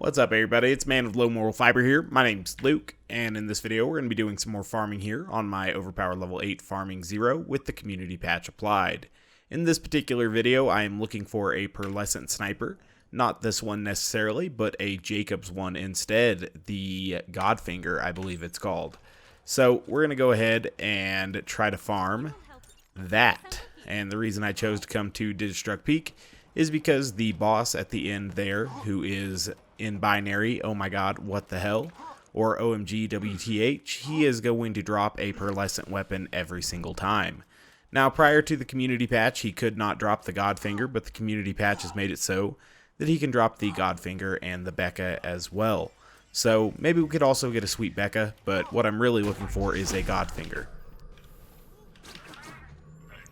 What's up, everybody? It's Man of Low Moral Fiber here. My name's Luke, and in this video we're going to be doing some more farming here on my overpowered level 8 farming 0 with the community patch applied. In this particular video I am looking for a Pearlescent sniper, not this one necessarily, but a Jakobs one instead, the Godfinger I believe it's called. So we're going to go ahead and try to farm that, and the reason I chose to come to Digistruct Peak is because the boss at the end there, who is in binary, oh my god, what the hell, or OMGWTH, he is going to drop a pearlescent weapon every single time. Now, prior to the community patch, he could not drop the Godfinger, but the community patch has made it so that he can drop the Godfinger and the Becca as well. So maybe we could also get a sweet Becca, but what I'm really looking for is a Godfinger.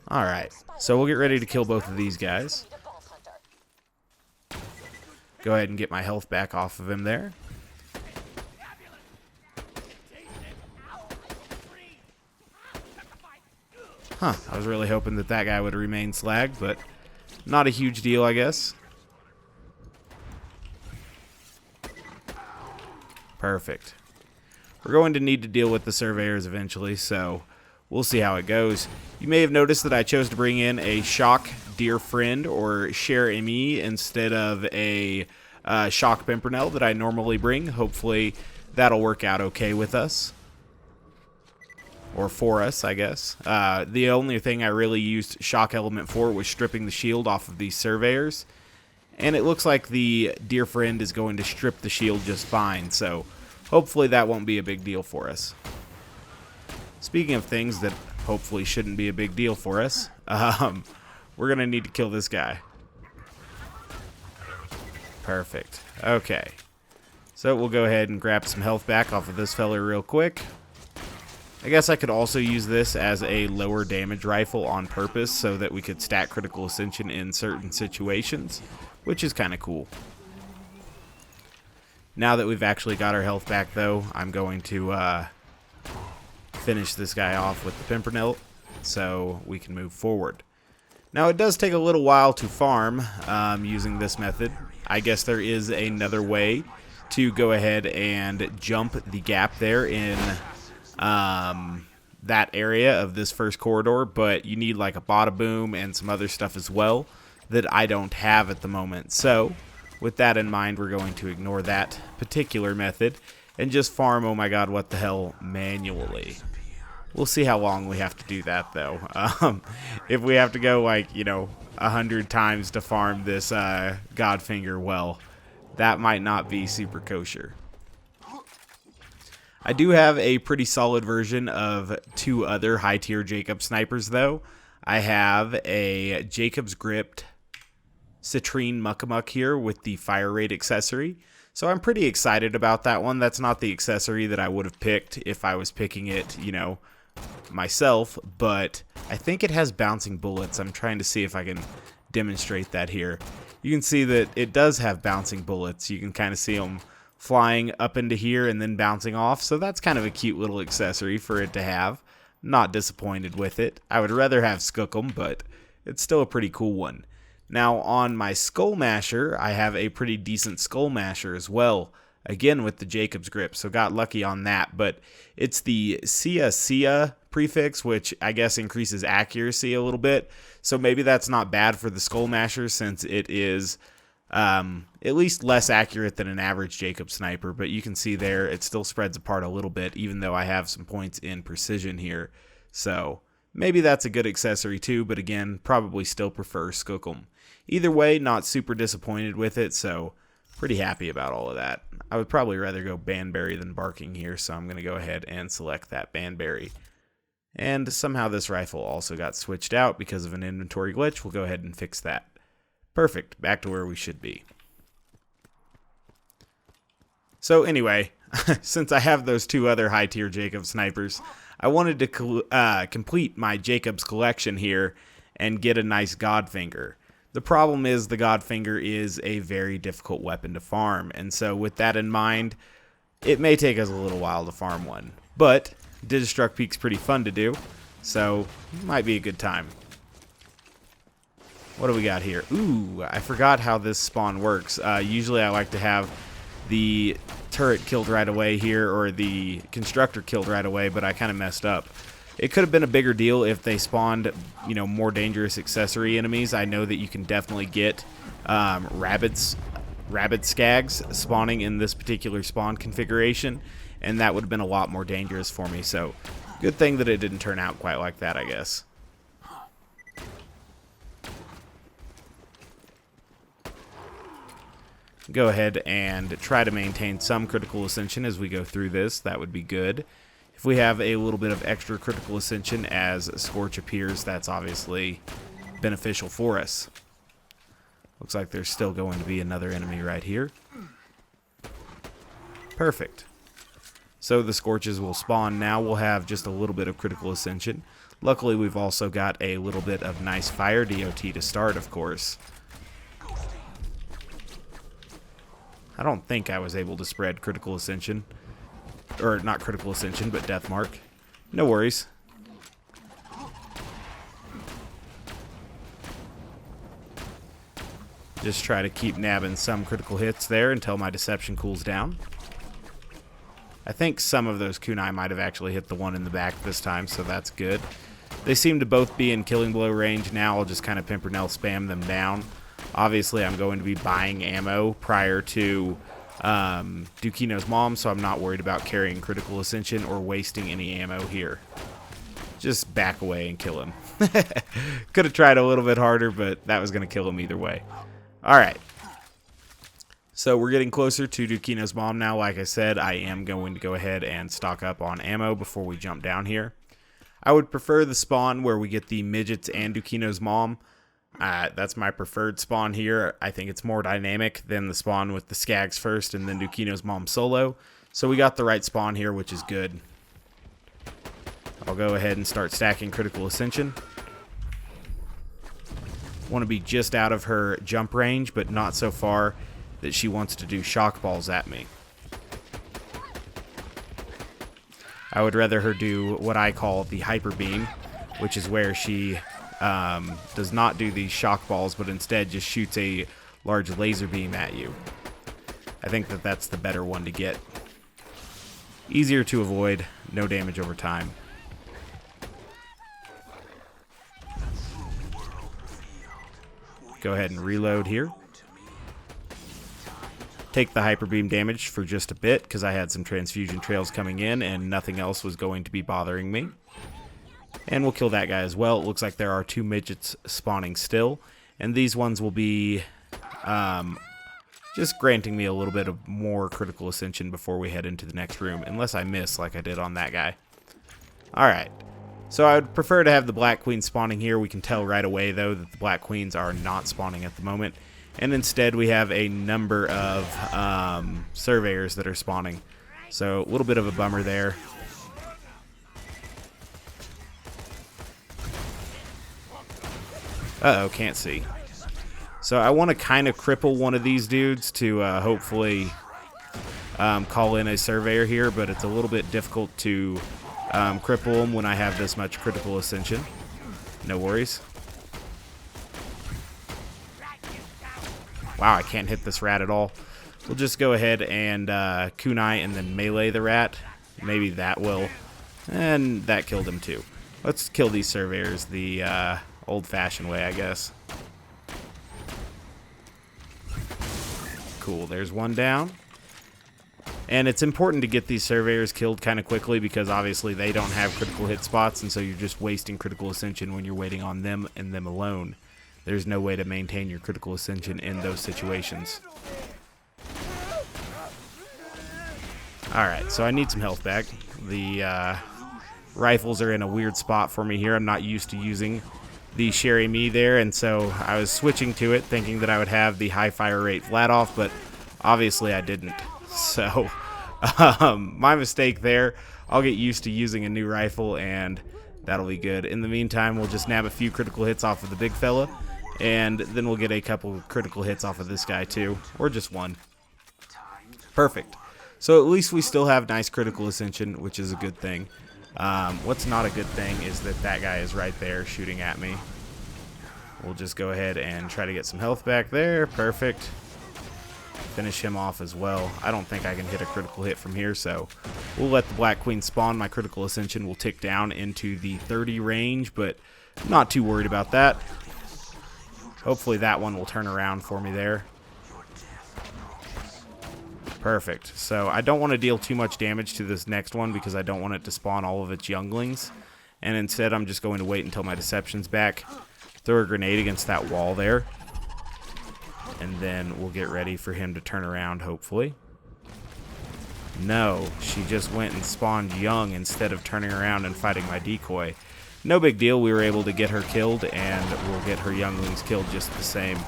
Alright, so we'll get ready to kill both of these guys. Go ahead and get my health back off of him there. Huh, I was really hoping that that guy would remain slag, but not a huge deal, I guess. Perfect. We're going to need to deal with the surveyors eventually, so we'll see how it goes. You may have noticed that I chose to bring in a shock dear friend, or Chere-Amie, instead of a shock Pimpernel that I normally bring. Hopefully that'll work out okay with us. Or for us, I guess. The only thing I really used shock element for was stripping the shield off of these surveyors. And it looks like the dear friend is going to strip the shield just fine, so hopefully that won't be a big deal for us. Speaking of things that hopefully shouldn't be a big deal for us, we're going to need to kill this guy. Perfect. Okay. So we'll go ahead and grab some health back off of this fella real quick. I guess I could also use this as a lower damage rifle on purpose so that we could stack Critical Ascension in certain situations, which is kind of cool. Now that we've actually got our health back, though, I'm going to finish this guy off with the Pimpernel so we can move forward. Now, it does take a little while to farm using this method. I guess there is another way to go ahead and jump the gap there in that area of this first corridor, but you need like a bada boom and some other stuff as well that I don't have at the moment. So, with that in mind, we're going to ignore that particular method and just farm, oh my god, what the hell, manually. We'll see how long we have to do that, though. If we have to go, like, 100 times to farm this Godfinger, well, that might not be super kosher. I do have a pretty solid version of two other high-tier Jakobs snipers, though. I have a Jakobs gripped Citrine Muckamuck here with the fire rate accessory. So I'm pretty excited about that one. That's not the accessory that I would have picked if I was picking it, myself, but I think it has bouncing bullets. I'm trying to see if I can demonstrate that here. You can see that it does have bouncing bullets. You can kind of see them flying up into here and then bouncing off, so that's kind of a cute little accessory for it to have. Not disappointed with it. I would rather have Skookum, but it's still a pretty cool one. Now on my Skull Masher, I have a pretty decent Skull Masher as well. Again with the Jakobs grip, so got lucky on that. But it's the Sia prefix, which I guess increases accuracy a little bit. So maybe that's not bad for the Skull Masher, since it is at least less accurate than an average Jakobs sniper. But you can see there, it still spreads apart a little bit, even though I have some points in precision here. So maybe that's a good accessory too, but again, probably still prefer Skookum. Either way, not super disappointed with it, so pretty happy about all of that. I would probably rather go Banberry than Barking here, so I'm going to go ahead and select that Banberry. And somehow this rifle also got switched out because of an inventory glitch. We'll go ahead and fix that. Perfect, back to where we should be. So anyway, since I have those two other high-tier Jakobs snipers, I wanted to complete my Jakobs collection here and get a nice Godfinger. The problem is the Godfinger is a very difficult weapon to farm, and so with that in mind, it may take us a little while to farm one. But Digistruct Peak's pretty fun to do, so it might be a good time. What do we got here? Ooh, I forgot how this spawn works. Usually I like to have the turret killed right away here, or the constructor killed right away, but I kind of messed up. It could have been a bigger deal if they spawned, you know, more dangerous accessory enemies. I know that you can definitely get rabid skags spawning in this particular spawn configuration, and that would have been a lot more dangerous for me. So good thing that it didn't turn out quite like that, I guess. Go ahead and try to maintain some critical ascension as we go through this. That would be good. If we have a little bit of extra critical ascension as Scorch appears, that's obviously beneficial for us. Looks like there's still going to be another enemy right here. Perfect. So the Scorches will spawn. Now we'll have just a little bit of critical ascension. Luckily, we've also got a little bit of nice fire DOT to start, of course. I don't think I was able to spread critical ascension. Or not critical ascension, but death mark. No worries. Just try to keep nabbing some critical hits there until my deception cools down. I think some of those kunai might have actually hit the one in the back this time, so that's good. They seem to both be in killing blow range now. I'll just kind of Pimpernel spam them down. Obviously, I'm going to be buying ammo prior to Dukino's mom, so I'm not worried about carrying critical ascension or wasting any ammo here. Just back away and kill him. Could have tried a little bit harder, but that was going to kill him either way. Alright. So we're getting closer to Dukino's mom now. Like I said, I am going to go ahead and stock up on ammo before we jump down here. I would prefer the spawn where we get the midgets and Dukino's mom. That's my preferred spawn here. I think it's more dynamic than the spawn with the Skags first and then Dukino's mom solo. So we got the right spawn here, which is good. I'll go ahead and start stacking critical ascension. Want to be just out of her jump range, but not so far that she wants to do shock balls at me. I would rather her do what I call the hyper beam, which is where she does not do these shock balls, but instead just shoots a large laser beam at you. I think that that's the better one to get. Easier to avoid, no damage over time. Go ahead and reload here. Take the hyper beam damage for just a bit because I had some transfusion trails coming in and nothing else was going to be bothering me. And we'll kill that guy as well. It looks like there are 2 midgets spawning still. And these ones will be just granting me a little bit of more critical ascension before we head into the next room. Unless I miss like I did on that guy. Alright. So I would prefer to have the Black Queen spawning here. We can tell right away, though, that the Black Queens are not spawning at the moment. And instead we have a number of surveyors that are spawning. So a little bit of a bummer there. Uh-oh, can't see. So I want to kind of cripple one of these dudes to hopefully call in a surveyor here, but it's a little bit difficult to cripple them when I have this much critical ascension. No worries. Wow, I can't hit this rat at all. We'll just go ahead and kunai and then melee the rat. Maybe that will. And that killed him too. Let's kill these surveyors the old-fashioned way, I guess. Cool, there's one down. And it's important to get these surveyors killed kind of quickly because obviously they don't have critical hit spots, and so you're just wasting critical ascension when you're waiting on them and them alone. There's no way to maintain your critical ascension in those situations. Alright, so I need some health back. The rifles are in a weird spot for me here. I'm not used to using the Chere-Amie there, and so I was switching to it thinking that I would have the high fire rate flat off, but obviously I didn't. So, my mistake there. I'll get used to using a new rifle, and that'll be good. In the meantime, we'll just nab a few critical hits off of the big fella, and then we'll get a couple critical hits off of this guy too, or just one. Perfect. So at least we still have nice critical ascension, which is a good thing. What's not a good thing is that that guy is right there shooting at me. We'll just go ahead and try to get some health back there. Perfect. finish him off as well. I don't think I can hit a critical hit from here, so we'll let the Black Queen spawn. My Critical Ascension will tick down into the 30 range, but not too worried about that. Hopefully that one will turn around for me there. Perfect. So I don't want to deal too much damage to this next one because I don't want it to spawn all of its younglings. And instead I'm just going to wait until my Deception's back. Throw a grenade against that wall there. And then we'll get ready for him to turn around, hopefully. No, she just went and spawned young instead of turning around and fighting my decoy. No big deal, we were able to get her killed, and we'll get her younglings killed just the same.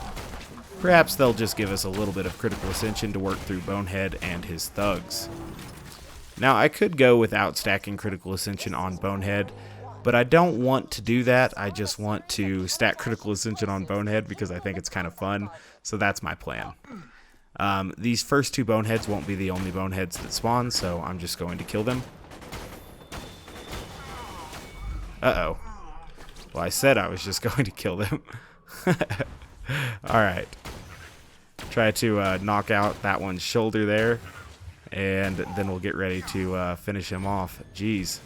Perhaps they'll just give us a little bit of Critical Ascension to work through Bonehead and his thugs. Now, I could go without stacking Critical Ascension on Bonehead, but I don't want to do that. I just want to stack Critical Ascension on Bonehead because I think it's kind of fun, so that's my plan. These first two Boneheads won't be the only Boneheads that spawn, so I'm just going to kill them. Uh-oh. Well, I said I was just going to kill them. Alright. Try to knock out that one's shoulder there, and then we'll get ready to finish him off. Jeez.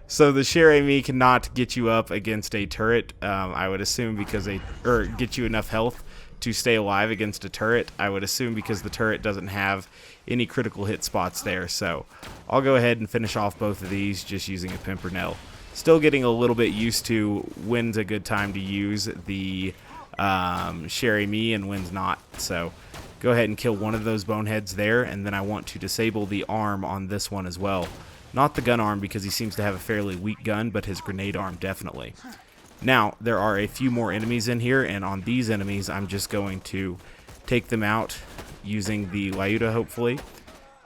So the Chere-Amie cannot get you up against a turret, I would assume because or get you enough health to stay alive against a turret. I would assume because the turret doesn't have any critical hit spots there. So I'll go ahead and finish off both of these just using a Pimpernel. Still getting a little bit used to when's a good time to use the Chere-Amie and when's not. So go ahead and kill one of those Boneheads there, and then I want to disable the arm on this one as well. Not the gun arm because he seems to have a fairly weak gun, but his grenade arm definitely. Now, there are a few more enemies in here, and on these enemies, I'm just going to take them out using the Lyuda, hopefully,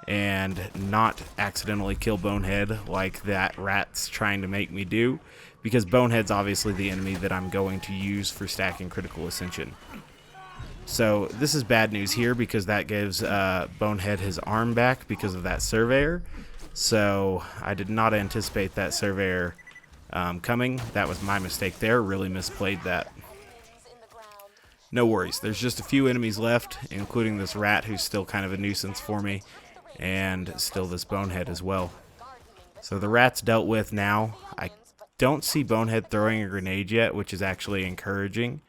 and not accidentally kill Bonehead like that rat's trying to make me do, because Bonehead's obviously the enemy that I'm going to use for stacking Critical Ascension. So this is bad news here because that gives Bonehead his arm back because of that Surveyor. So I did not anticipate that Surveyor coming. That was my mistake there. Really misplayed that. No worries. There's just a few enemies left, including this rat who's still kind of a nuisance for me, and still this Bonehead as well. So the rat's dealt with now. I don't see Bonehead throwing a grenade yet, which is actually encouraging.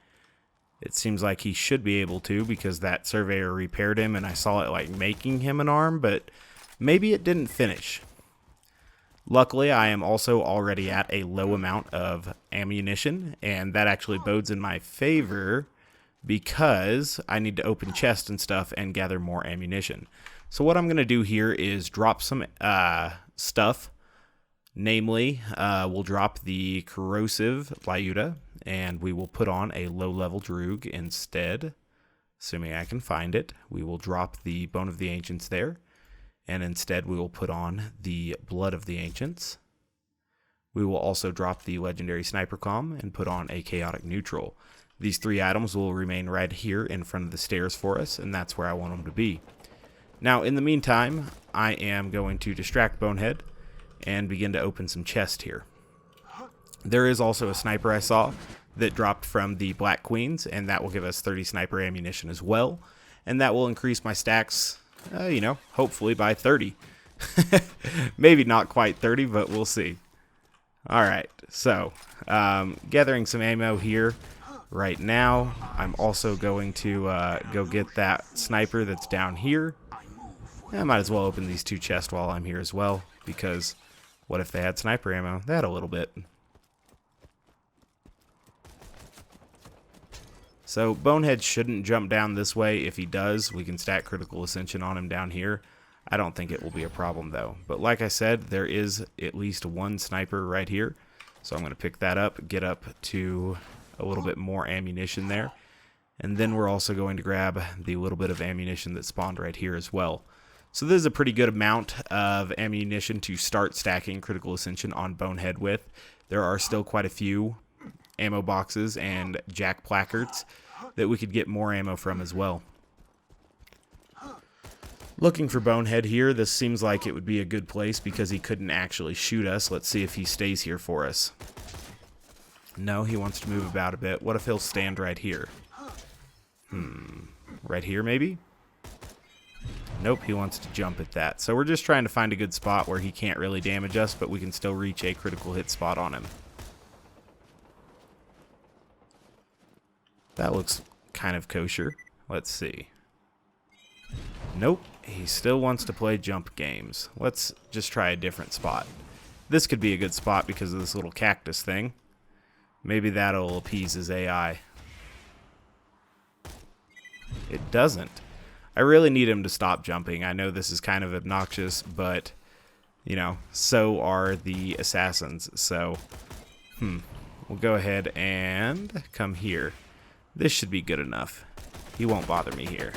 It seems like he should be able to because that Surveyor repaired him and I saw it like making him an arm, but maybe it didn't finish. Luckily, I am also already at a low amount of ammunition, and that actually bodes in my favor because I need to open chests and stuff and gather more ammunition. So what I'm going to do here is drop some stuff. Namely, we'll drop the corrosive Lyuda, and we will put on a low-level Droog instead. Assuming I can find it, we will drop the Bone of the Ancients there. And instead we will put on the Blood of the Ancients. We will also drop the Legendary Sniper Comm and put on a Chaotic Neutral. These three items will remain right here in front of the stairs for us, and that's where I want them to be. Now, in the meantime, I am going to distract Bonehead and begin to open some chests here. There is also a sniper I saw that dropped from the Black Queens, and that will give us 30 sniper ammunition as well, and that will increase my stacks, you know, hopefully by 30. Maybe not quite 30, but we'll see. Alright, so, gathering some ammo here right now. I'm also going to go get that sniper that's down here. I might as well open these two chests while I'm here as well, because what if they had sniper ammo? They had a little bit. So Bonehead shouldn't jump down this way. If he does, we can stack Critical Ascension on him down here. I don't think it will be a problem though. But like I said, there is at least one sniper right here. So I'm going to pick that up, get up to a little bit more ammunition there. And then we're also going to grab the little bit of ammunition that spawned right here as well. So this is a pretty good amount of ammunition to start stacking Critical Ascension on Bonehead with. There are still quite a few ammo boxes and jack placards that we could get more ammo from as well. Looking for Bonehead here, this seems like it would be a good place because he couldn't actually shoot us. Let's see if he stays here for us. No, he wants to move about a bit. What if he'll stand right here? Right here, maybe? Nope, he wants to jump at that. So we're just trying to find a good spot where he can't really damage us, but we can still reach a critical hit spot on him. That looks kind of kosher. Let's see. Nope, he still wants to play jump games. Let's just try a different spot. This could be a good spot because of this little cactus thing. Maybe that'll appease his AI. It doesn't. I really need him to stop jumping. I know this is kind of obnoxious, but, you know, so are the assassins. So, we'll go ahead and come here. This should be good enough. He won't bother me here.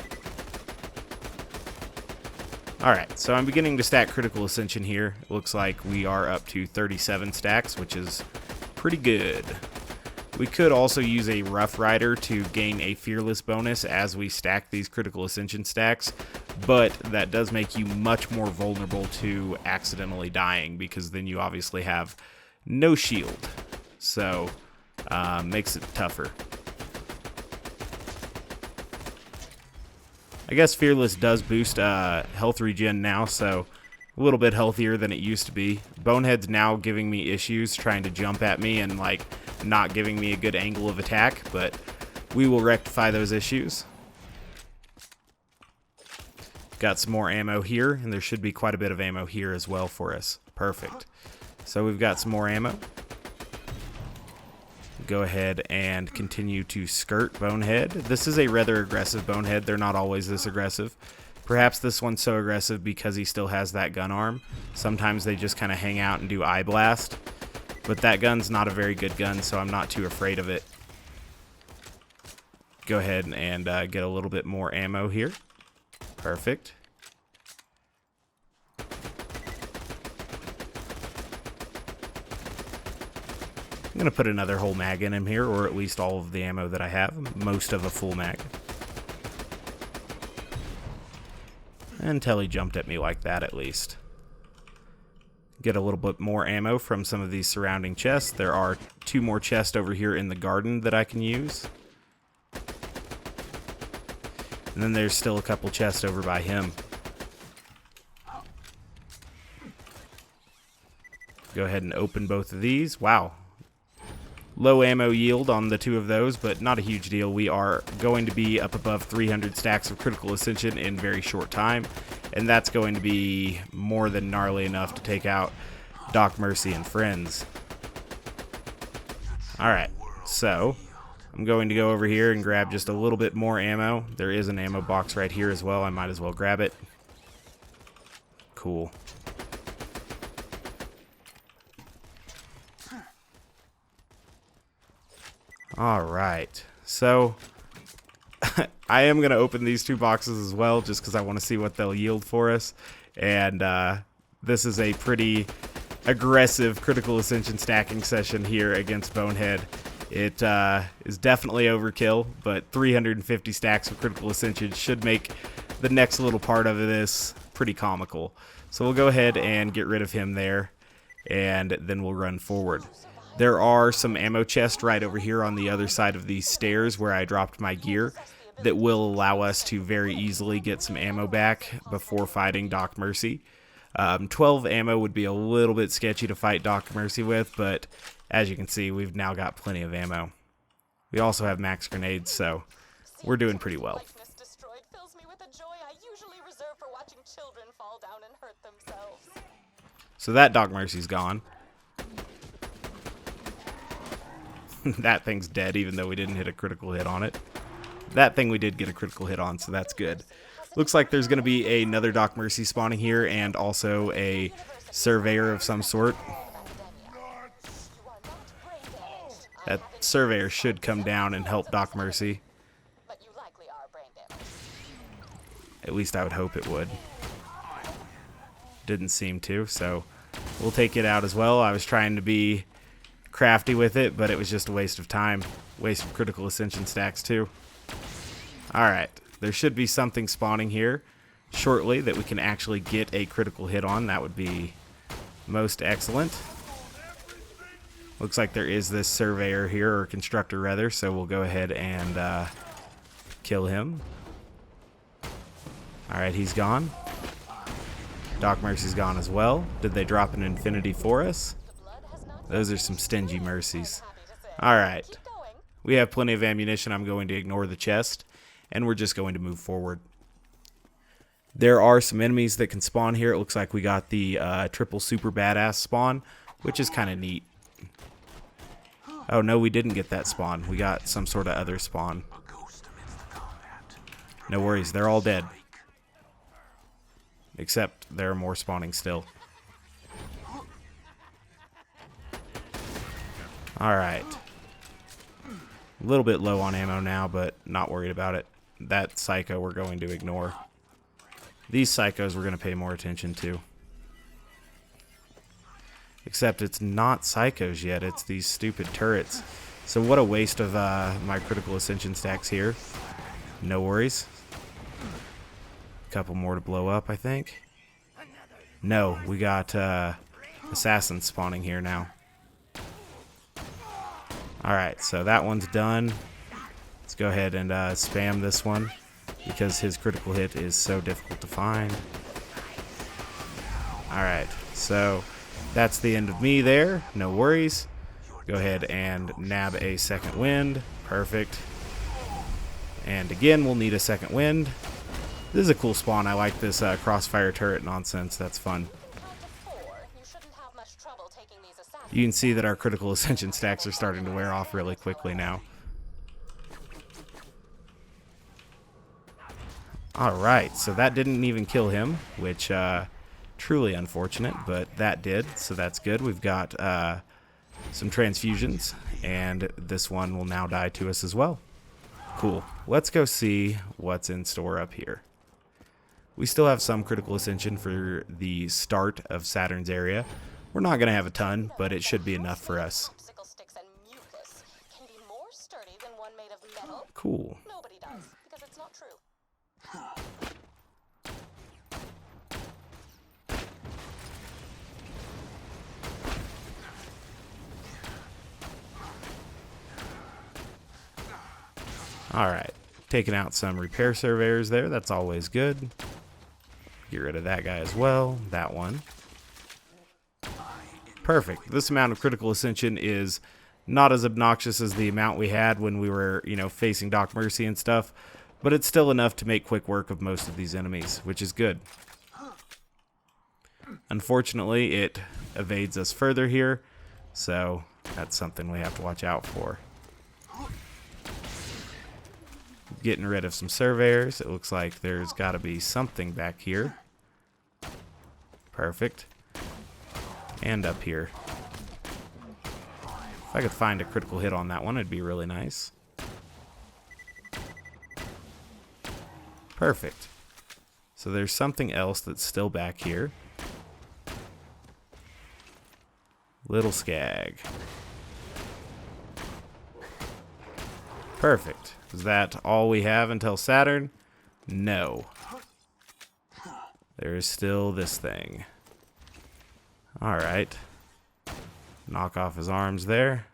Alright, so I'm beginning to stack Critical Ascension here. It looks like we are up to 37 stacks, which is pretty good. We could also use a Rough Rider to gain a Fearless bonus as we stack these Critical Ascension stacks, but that does make you much more vulnerable to accidentally dying, because then you obviously have no shield. So, makes it tougher. I guess Fearless does boost health regen now, so a little bit healthier than it used to be. Bonehead's now giving me issues, trying to jump at me and like not giving me a good angle of attack, but we will rectify those issues. Got some more ammo here, and there should be quite a bit of ammo here as well for us. Perfect. So we've got some more ammo. Go ahead and continue to skirt Bonehead. This is a rather aggressive Bonehead. They're not always this aggressive. Perhaps this one's so aggressive because he still has that gun arm. Sometimes they just kind of hang out and do eye blast. But that gun's not a very good gun, so I'm not too afraid of it. Go ahead and get a little bit more ammo here. Perfect. I'm going to put another whole mag in him here, or at least all of the ammo that I have. Most of a full mag. Until he jumped at me like that, at least. Get a little bit more ammo from some of these surrounding chests. There are 2 more chests over here in the garden that I can use. And then there's still a couple chests over by him. Go ahead and open both of these. Wow. Low ammo yield on the 2 of those, but not a huge deal. We are going to be up above 300 stacks of Critical Ascension in very short time, and that's going to be more than gnarly enough to take out Doc Mercy and friends. Alright, so I'm going to go over here and grab just a little bit more ammo. There is an ammo box right here as well. I might as well grab it. Cool. Alright, so I am going to open these 2 boxes as well, just because I want to see what they'll yield for us. And this is a pretty aggressive Critical Ascension stacking session here against Bonehead. It is definitely overkill, but 350 stacks of Critical Ascension should make the next little part of this pretty comical. So we'll go ahead and get rid of him there, and then we'll run forward. There are some ammo chests right over here on the other side of these stairs where I dropped my gear that will allow us to very easily get some ammo back before fighting Doc Mercy. 12 ammo would be a little bit sketchy to fight Doc Mercy with, but as you can see, we've now got plenty of ammo. We also have max grenades, so we're doing pretty well. So that Doc Mercy's gone. That thing's dead, even though we didn't hit a critical hit on it. That thing we did get a critical hit on, so that's good. Looks like there's going to be another Doc Mercy spawning here, and also a surveyor of some sort. That surveyor should come down and help Doc Mercy. At least I would hope it would. Didn't seem to, so we'll take it out as well. I was trying to be crafty with it, but it was just a waste of time. Waste of Critical Ascension stacks too. Alright, there should be something spawning here shortly that we can actually get a critical hit on. That would be most excellent. Looks like there is this surveyor here, or constructor rather, so we'll go ahead and kill him. Alright, he's gone. Doc Mercy's gone as well. Did they drop an infinity for us? Those are some stingy mercies. Alright. We have plenty of ammunition. I'm going to ignore the chest, and we're just going to move forward. There are some enemies that can spawn here. It looks like we got the triple super badass spawn, which is kind of neat. Oh, no, we didn't get that spawn. We got some sort of other spawn. No worries, they're all dead. Except there are more spawning still. Alright. A little bit low on ammo now, but not worried about it. That psycho we're going to ignore. These psychos we're going to pay more attention to. Except it's not psychos yet, it's these stupid turrets. So what a waste of my Critical Ascension stacks here. No worries. A couple more to blow up, I think. No, we got assassins spawning here now. Alright, so that one's done. Let's go ahead and spam this one, because his critical hit is so difficult to find. Alright, so that's the end of me there. No worries. Go ahead and nab a second wind. Perfect. And again, we'll need a second wind. This is a cool spawn. I like this crossfire turret nonsense. That's fun. You can see that our Critical Ascension stacks are starting to wear off really quickly now. Alright, so that didn't even kill him, which truly unfortunate, but that did, so that's good. We've got some transfusions, and this one will now die to us as well. Cool. Let's go see what's in store up here. We still have some Critical Ascension for the start of Saturn's area. We're not going to have a ton, but it should be enough for us. Cool. Alright, taking out some repair surveyors there, that's always good. Get rid of that guy as well, that one. Perfect. This amount of Critical Ascension is not as obnoxious as the amount we had when we were, facing Doc Mercy and stuff, but it's still enough to make quick work of most of these enemies, which is good. Unfortunately, it evades us further here, so that's something we have to watch out for. Getting rid of some surveyors. It looks like there's got to be something back here. Perfect. And up here. If I could find a critical hit on that one, it'd be really nice. Perfect. So there's something else that's still back here. Little Skag. Perfect. Is that all we have until Saturn? No. There is still this thing. Alright. Knock off his arms there.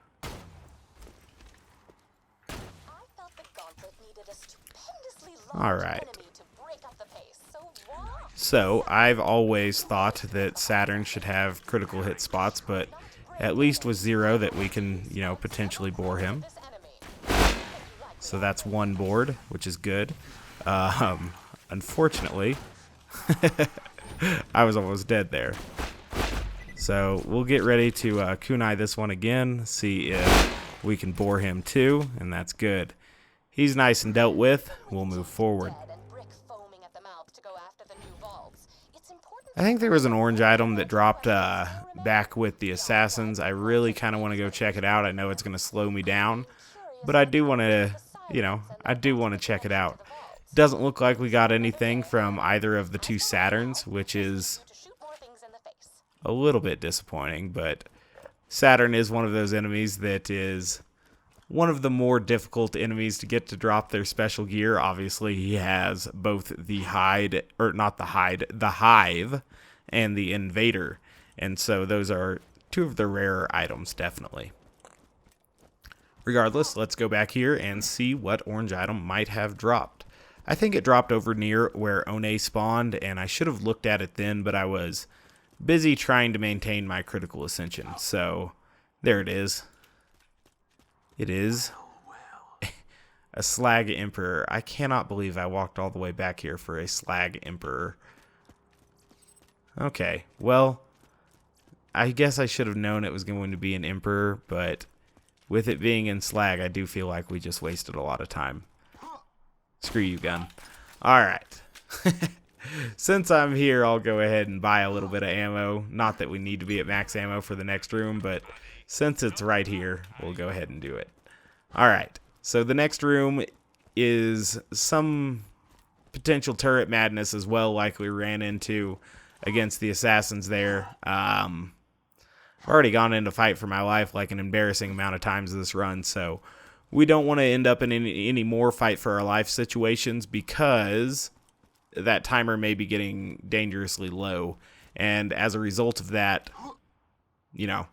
Alright. So, I've always thought that Saturn should have critical hit spots, but at least with 0 that we can, potentially bore him. So that's one board, which is good. Unfortunately, I was almost dead there. So we'll get ready to kunai this one again, see if we can bore him too, and that's good. He's nice and dealt with. We'll move forward. I think there was an orange item that dropped back with the assassins. I really kind of want to go check it out. I know it's going to slow me down, but I do want to, check it out. Doesn't look like we got anything from either of the two Saturns, which is a little bit disappointing, but Saturn is one of those enemies that is one of the more difficult enemies to get to drop their special gear. Obviously, he has both the the Hive and the Invader, and so those are two of the rarer items, definitely. Regardless, let's go back here and see what orange item might have dropped. I think it dropped over near where One spawned, and I should have looked at it then, but I was busy trying to maintain my Critical Ascension. So, there it is. It is a Slag Emperor. I cannot believe I walked all the way back here for a Slag Emperor. Okay, well, I guess I should have known it was going to be an Emperor, but with it being in Slag, I do feel like we just wasted a lot of time. Screw you, gun. Alright. Since I'm here, I'll go ahead and buy a little bit of ammo. Not that we need to be at max ammo for the next room, but since it's right here, we'll go ahead and do it. Alright, so the next room is some potential turret madness as well, like we ran into against the assassins there. I've already gone into fight for my life like an embarrassing amount of times this run, so we don't want to end up in any more fight for our life situations because that timer may be getting dangerously low, and as a result of that, you know,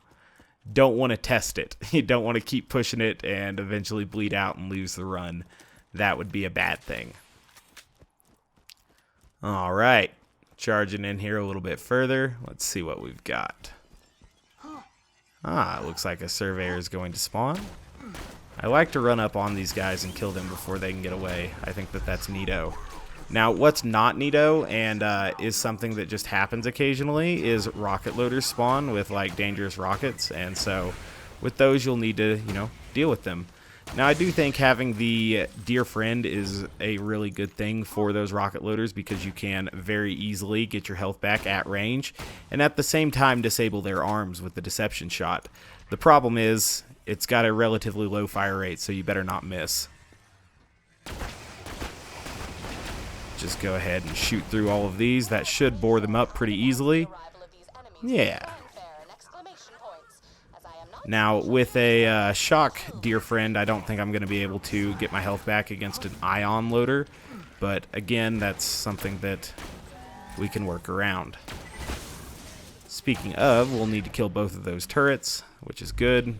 don't want to test it. You don't want to keep pushing it and eventually bleed out and lose the run. That would be a bad thing. Alright, charging in here a little bit further. Let's see what we've got. It looks like a surveyor is going to spawn. I like to run up on these guys and kill them before they can get away. I think that that's neato. Now, what's not neato and is something that just happens occasionally is rocket loaders spawn with like dangerous rockets, and so with those you'll need to, you know, deal with them. Now, I do think having the dear friend is a really good thing for those rocket loaders because you can very easily get your health back at range and at the same time disable their arms with the deception shot. The problem is it's got a relatively low fire rate, so you better not miss. Just go ahead and shoot through all of these. That should bore them up pretty easily. Yeah. Now, with a shock dear friend, I don't think I'm going to be able to get my health back against an ion loader. But again, that's something that we can work around. Speaking of, we'll need to kill both of those turrets, which is good.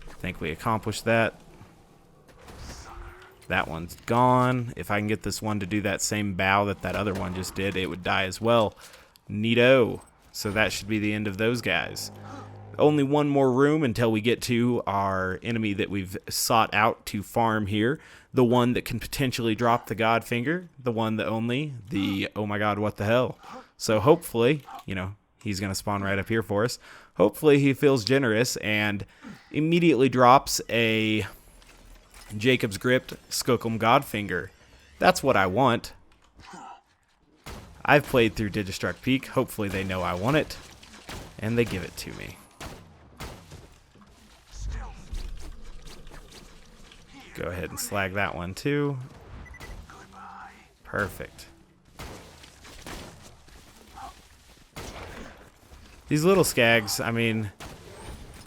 I think we accomplished that. That one's gone. If I can get this one to do that same bow that that other one just did, it would die as well. Neato. So that should be the end of those guys. Only one more room until we get to our enemy that we've sought out to farm here. The one that can potentially drop the Godfinger. The one that only. The oh my god, what the hell. So hopefully, you know, he's going to spawn right up here for us. Hopefully he feels generous and immediately drops a Jakobs gripped Skookum Godfinger. That's what I want. I've played through Digistruct Peak. Hopefully they know I want it. And they give it to me. Go ahead and slag that one too. Perfect. These little skags, I mean,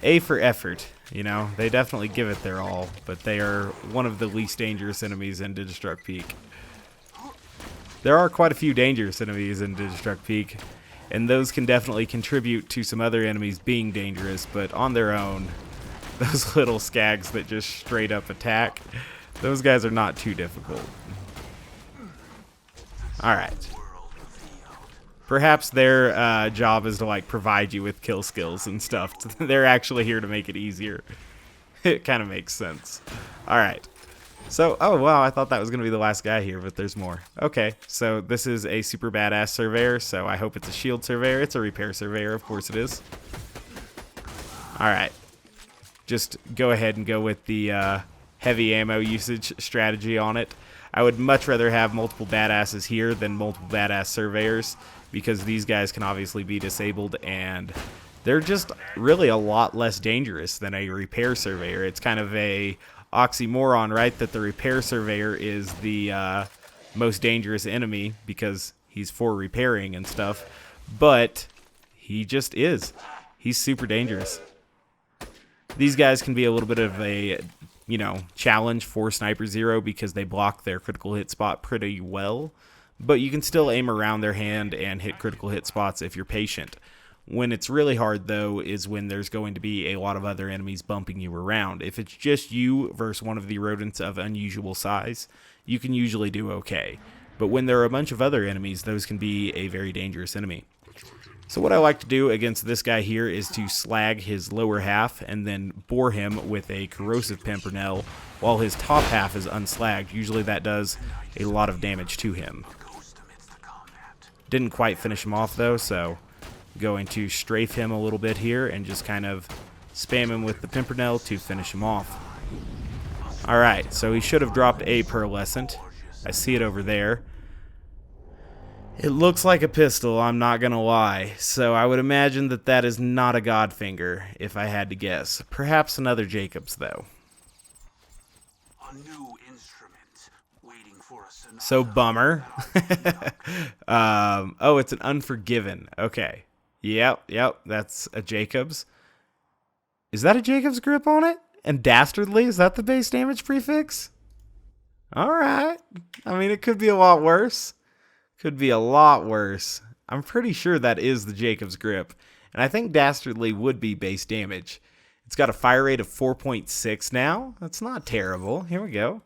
A for effort. You know, they definitely give it their all, but they are one of the least dangerous enemies in Digistruct Peak. There are quite a few dangerous enemies in Digistruct Peak, and those can definitely contribute to some other enemies being dangerous, but on their own, those little skags that just straight up attack, those guys are not too difficult. Alright. Perhaps their job is to like provide you with kill skills and stuff. They're actually here to make it easier. It kind of makes sense. Alright. So, oh wow, I thought that was going to be the last guy here, but there's more. Okay, so this is a super badass surveyor, so I hope it's a shield surveyor. It's a repair surveyor, of course it is. Alright. Just go ahead and go with the heavy ammo usage strategy on it. I would much rather have multiple badasses here than multiple badass surveyors, because these guys can obviously be disabled, and they're just really a lot less dangerous than a repair surveyor. It's kind of a oxymoron, right, that the repair surveyor is the most dangerous enemy because he's for repairing and stuff, but he just is. He's super dangerous. These guys can be a little bit of a, you know, challenge for Sniper Zero because they block their critical hit spot pretty well, but you can still aim around their hand and hit critical hit spots if you're patient. When it's really hard, though, is when there's going to be a lot of other enemies bumping you around. If it's just you versus one of the rodents of unusual size, you can usually do okay. But when there are a bunch of other enemies, those can be a very dangerous enemy. So what I like to do against this guy here is to slag his lower half and then bore him with a corrosive pimpernel while his top half is unslagged. Usually that does a lot of damage to him. Didn't quite finish him off though, so going to strafe him a little bit here and just kind of spam him with the pimpernel to finish him off. Alright, so he should have dropped a pearlescent. I see it over there. It looks like a pistol, I'm not gonna lie. So I would imagine that that is not a Godfinger, if I had to guess. Perhaps another Jakobs, though. A new instrument waiting for us. So bummer. Oh, it's an Unforgiven. Okay. Yep, that's a Jakobs. Is that a Jakobs grip on it? And Dastardly, is that the base damage prefix? Alright. I mean, it could be a lot worse. Could be a lot worse. I'm pretty sure that is the Jakobs grip. And I think Dastardly would be base damage. It's got a fire rate of 4.6 now. That's not terrible. Here we go.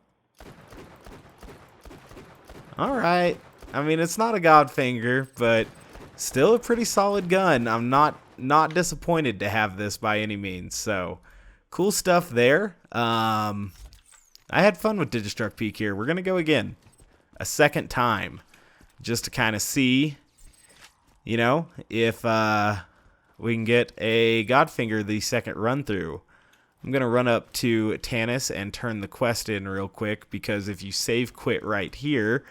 Alright. I mean, it's not a Godfinger, but still a pretty solid gun. I'm not disappointed to have this by any means. So, cool stuff there. I had fun with Digistruct Peak here. We're going to go again. A second time. Just to kind of see, you know, if we can get a Godfinger the second run through. I'm going to run up to Tanis and turn the quest in real quick, because if you save quit right here,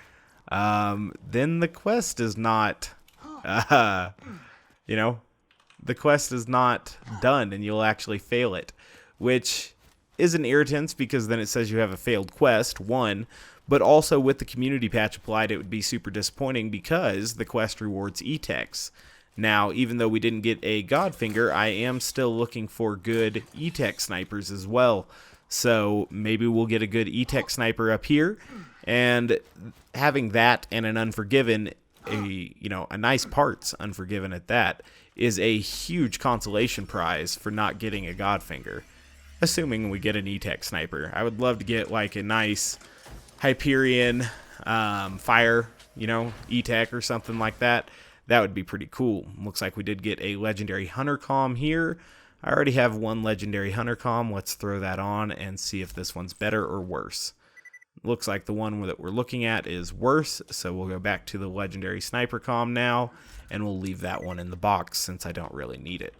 then the quest is not, you know, the quest is not done and you'll actually fail it, which is an irritant because then it says you have a failed quest, one. But also with the community patch applied, it would be super disappointing because the quest rewards E-Techs. Now, even though we didn't get a Godfinger, I am still looking for good E-Tech snipers as well. So maybe we'll get a good E-Tech sniper up here. And having that and an Unforgiven, a nice parts Unforgiven at that, is a huge consolation prize for not getting a Godfinger. Assuming we get an E-Tech sniper. I would love to get like a nice Hyperion, fire, E-Tech or something like that. That would be pretty cool. Looks like we did get a legendary Hunter Comm here. I already have one legendary Hunter Comm. Let's throw that on and see if this one's better or worse. Looks like the one that we're looking at is worse, so we'll go back to the legendary Sniper Comm now, and we'll leave that one in the box since I don't really need it.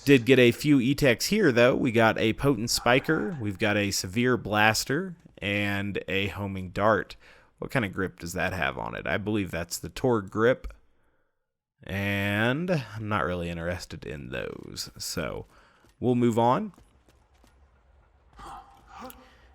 Did get a few E-Techs here, though. We got a Potent Spiker, we've got a Severe Blaster, and a Homing Dart. What kind of grip does that have on it? I believe that's the Torg grip. And I'm not really interested in those. So we'll move on.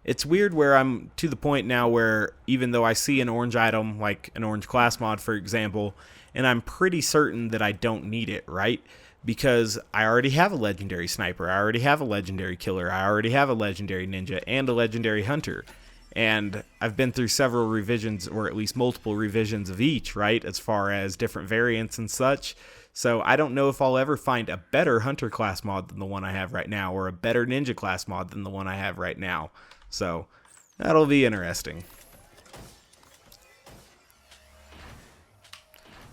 It's weird where I'm to the point now where even though I see an orange item, like an orange class mod, for example, and I'm pretty certain that I don't need it, right? Because I already have a legendary sniper, I already have a legendary killer, I already have a legendary ninja, and a legendary hunter. And I've been through several revisions, or at least multiple revisions of each, right? As far as different variants and such. So I don't know if I'll ever find a better hunter class mod than the one I have right now, or a better ninja class mod than the one I have right now. So that'll be interesting.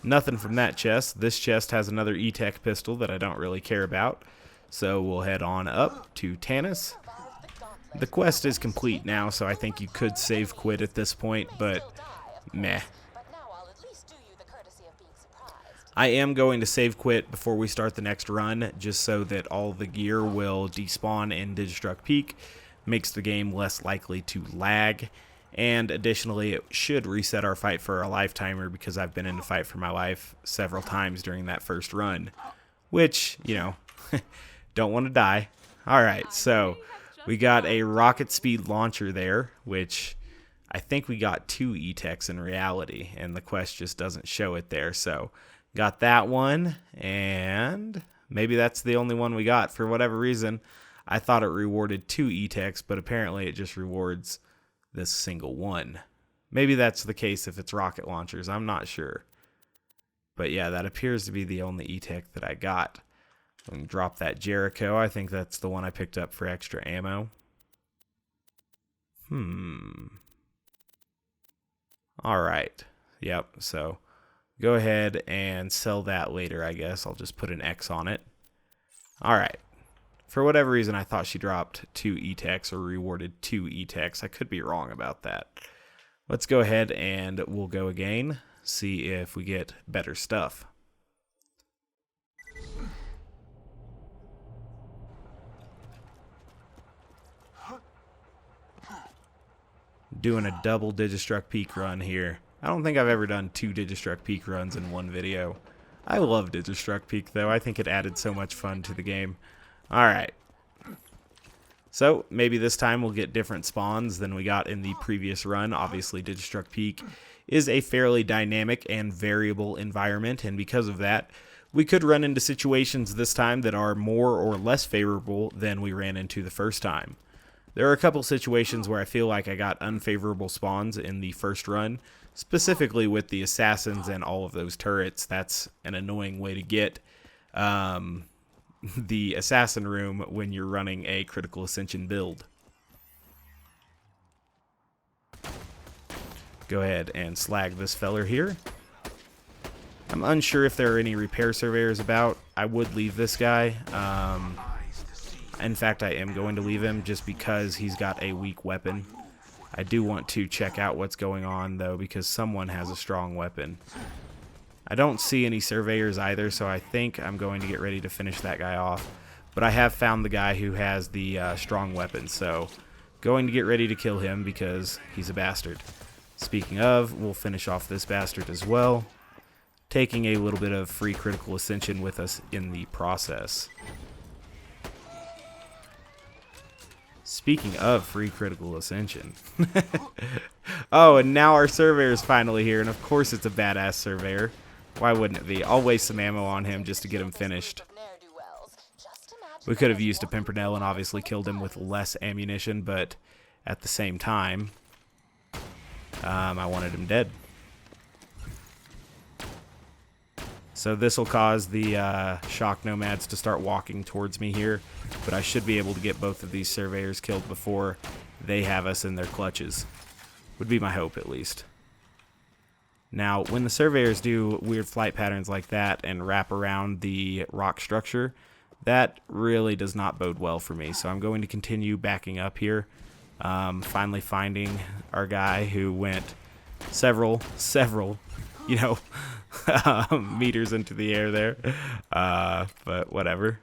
Nothing from that chest. This chest has another E-Tech pistol that I don't really care about. So we'll head on up to Tanis. The quest is complete now, so I think you could save quit at this point, but meh. I am going to save quit before we start the next run, just so that all the gear will despawn in Digistruct Peak. Makes the game less likely to lag. And additionally, it should reset our fight for a lifetimer because I've been in a fight for my life several times during that first run. Which, don't want to die. Alright, so we got a rocket speed launcher there, which I think we got 2 E-Techs in reality, and the quest just doesn't show it there. So got that one, and maybe that's the only one we got. For whatever reason, I thought it rewarded 2 E-Techs, but apparently it just rewards this single one. Maybe that's the case if it's rocket launchers. I'm not sure. But yeah, that appears to be the only E-Tech that I got. I'm gonna drop that Jericho. I think that's the one I picked up for extra ammo. Alright. Yep, so go ahead and sell that later, I guess. I'll just put an X on it. Alright. For whatever reason, I thought she dropped 2 E-Techs or rewarded 2 E-Techs. I could be wrong about that. Let's go ahead and we'll go again. See if we get better stuff. Doing a double Digistruct Peak run here. I don't think I've ever done 2 Digistruct Peak runs in one video. I love Digistruct Peak though. I think it added so much fun to the game. Alright. So maybe this time we'll get different spawns than we got in the previous run. Obviously Digistruct Peak is a fairly dynamic and variable environment, and because of that, we could run into situations this time that are more or less favorable than we ran into the first time. There are a couple situations where I feel like I got unfavorable spawns in the first run, specifically with the assassins and all of those turrets. That's an annoying way to get the assassin room when you're running a Critical Ascension build. Go ahead and slag this feller here. I'm unsure if there are any repair surveyors about. I would leave this guy. In fact, I am going to leave him just because he's got a weak weapon. I do want to check out what's going on, though, because someone has a strong weapon. I don't see any surveyors either, so I think I'm going to get ready to finish that guy off. But I have found the guy who has the strong weapon, so going to get ready to kill him because he's a bastard. Speaking of, we'll finish off this bastard as well, taking a little bit of free Critical Ascension with us in the process. Speaking of free Critical Ascension. Oh, and now our surveyor is finally here, and of course it's a badass surveyor. Why wouldn't it be? I'll waste some ammo on him just to get him finished. We could have used a Pimpernel and obviously killed him with less ammunition, but at the same time, I wanted him dead. So this will cause the shock nomads to start walking towards me here, but I should be able to get both of these surveyors killed before they have us in their clutches. Would be my hope, at least. Now, when the surveyors do weird flight patterns like that and wrap around the rock structure, that really does not bode well for me, so I'm going to continue backing up here. Finally finding our guy who went several, you know, meters into the air there, but whatever.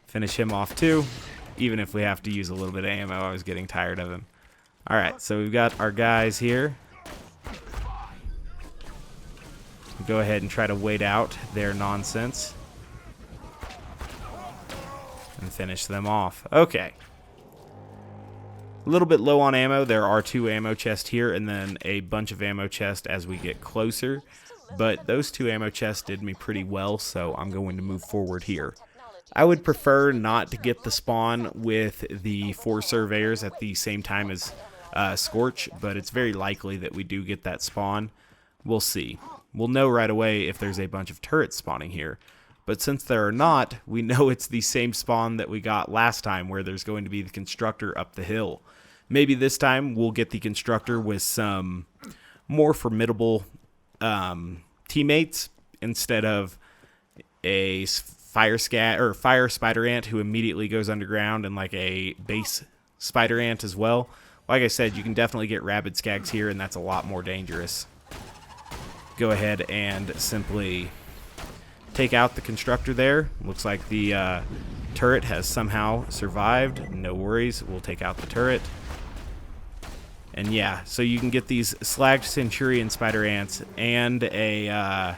Finish him off too, even if we have to use a little bit of ammo. I was getting tired of him. Alright, so we've got our guys here. Go ahead and try to wait out their nonsense and finish them off. Okay. A little bit low on ammo. There are 2 ammo chests here and then a bunch of ammo chests as we get closer. But those 2 ammo chests did me pretty well, so I'm going to move forward here. I would prefer not to get the spawn with the 4 surveyors at the same time as Scorch, but it's very likely that we do get that spawn. We'll see. We'll know right away if there's a bunch of turrets spawning here. But since there are not, we know it's the same spawn that we got last time, where there's going to be the constructor up the hill. Maybe this time we'll get the constructor with some more formidable teammates instead of a fire spider ant who immediately goes underground, and like a base spider ant as well. Like I said, you can definitely get rabid skags here, and that's a lot more dangerous. Go ahead and simply take out the constructor there. Looks like the turret has somehow survived. No worries, we'll take out the turret. And yeah, so you can get these slagged Centurion spider ants and a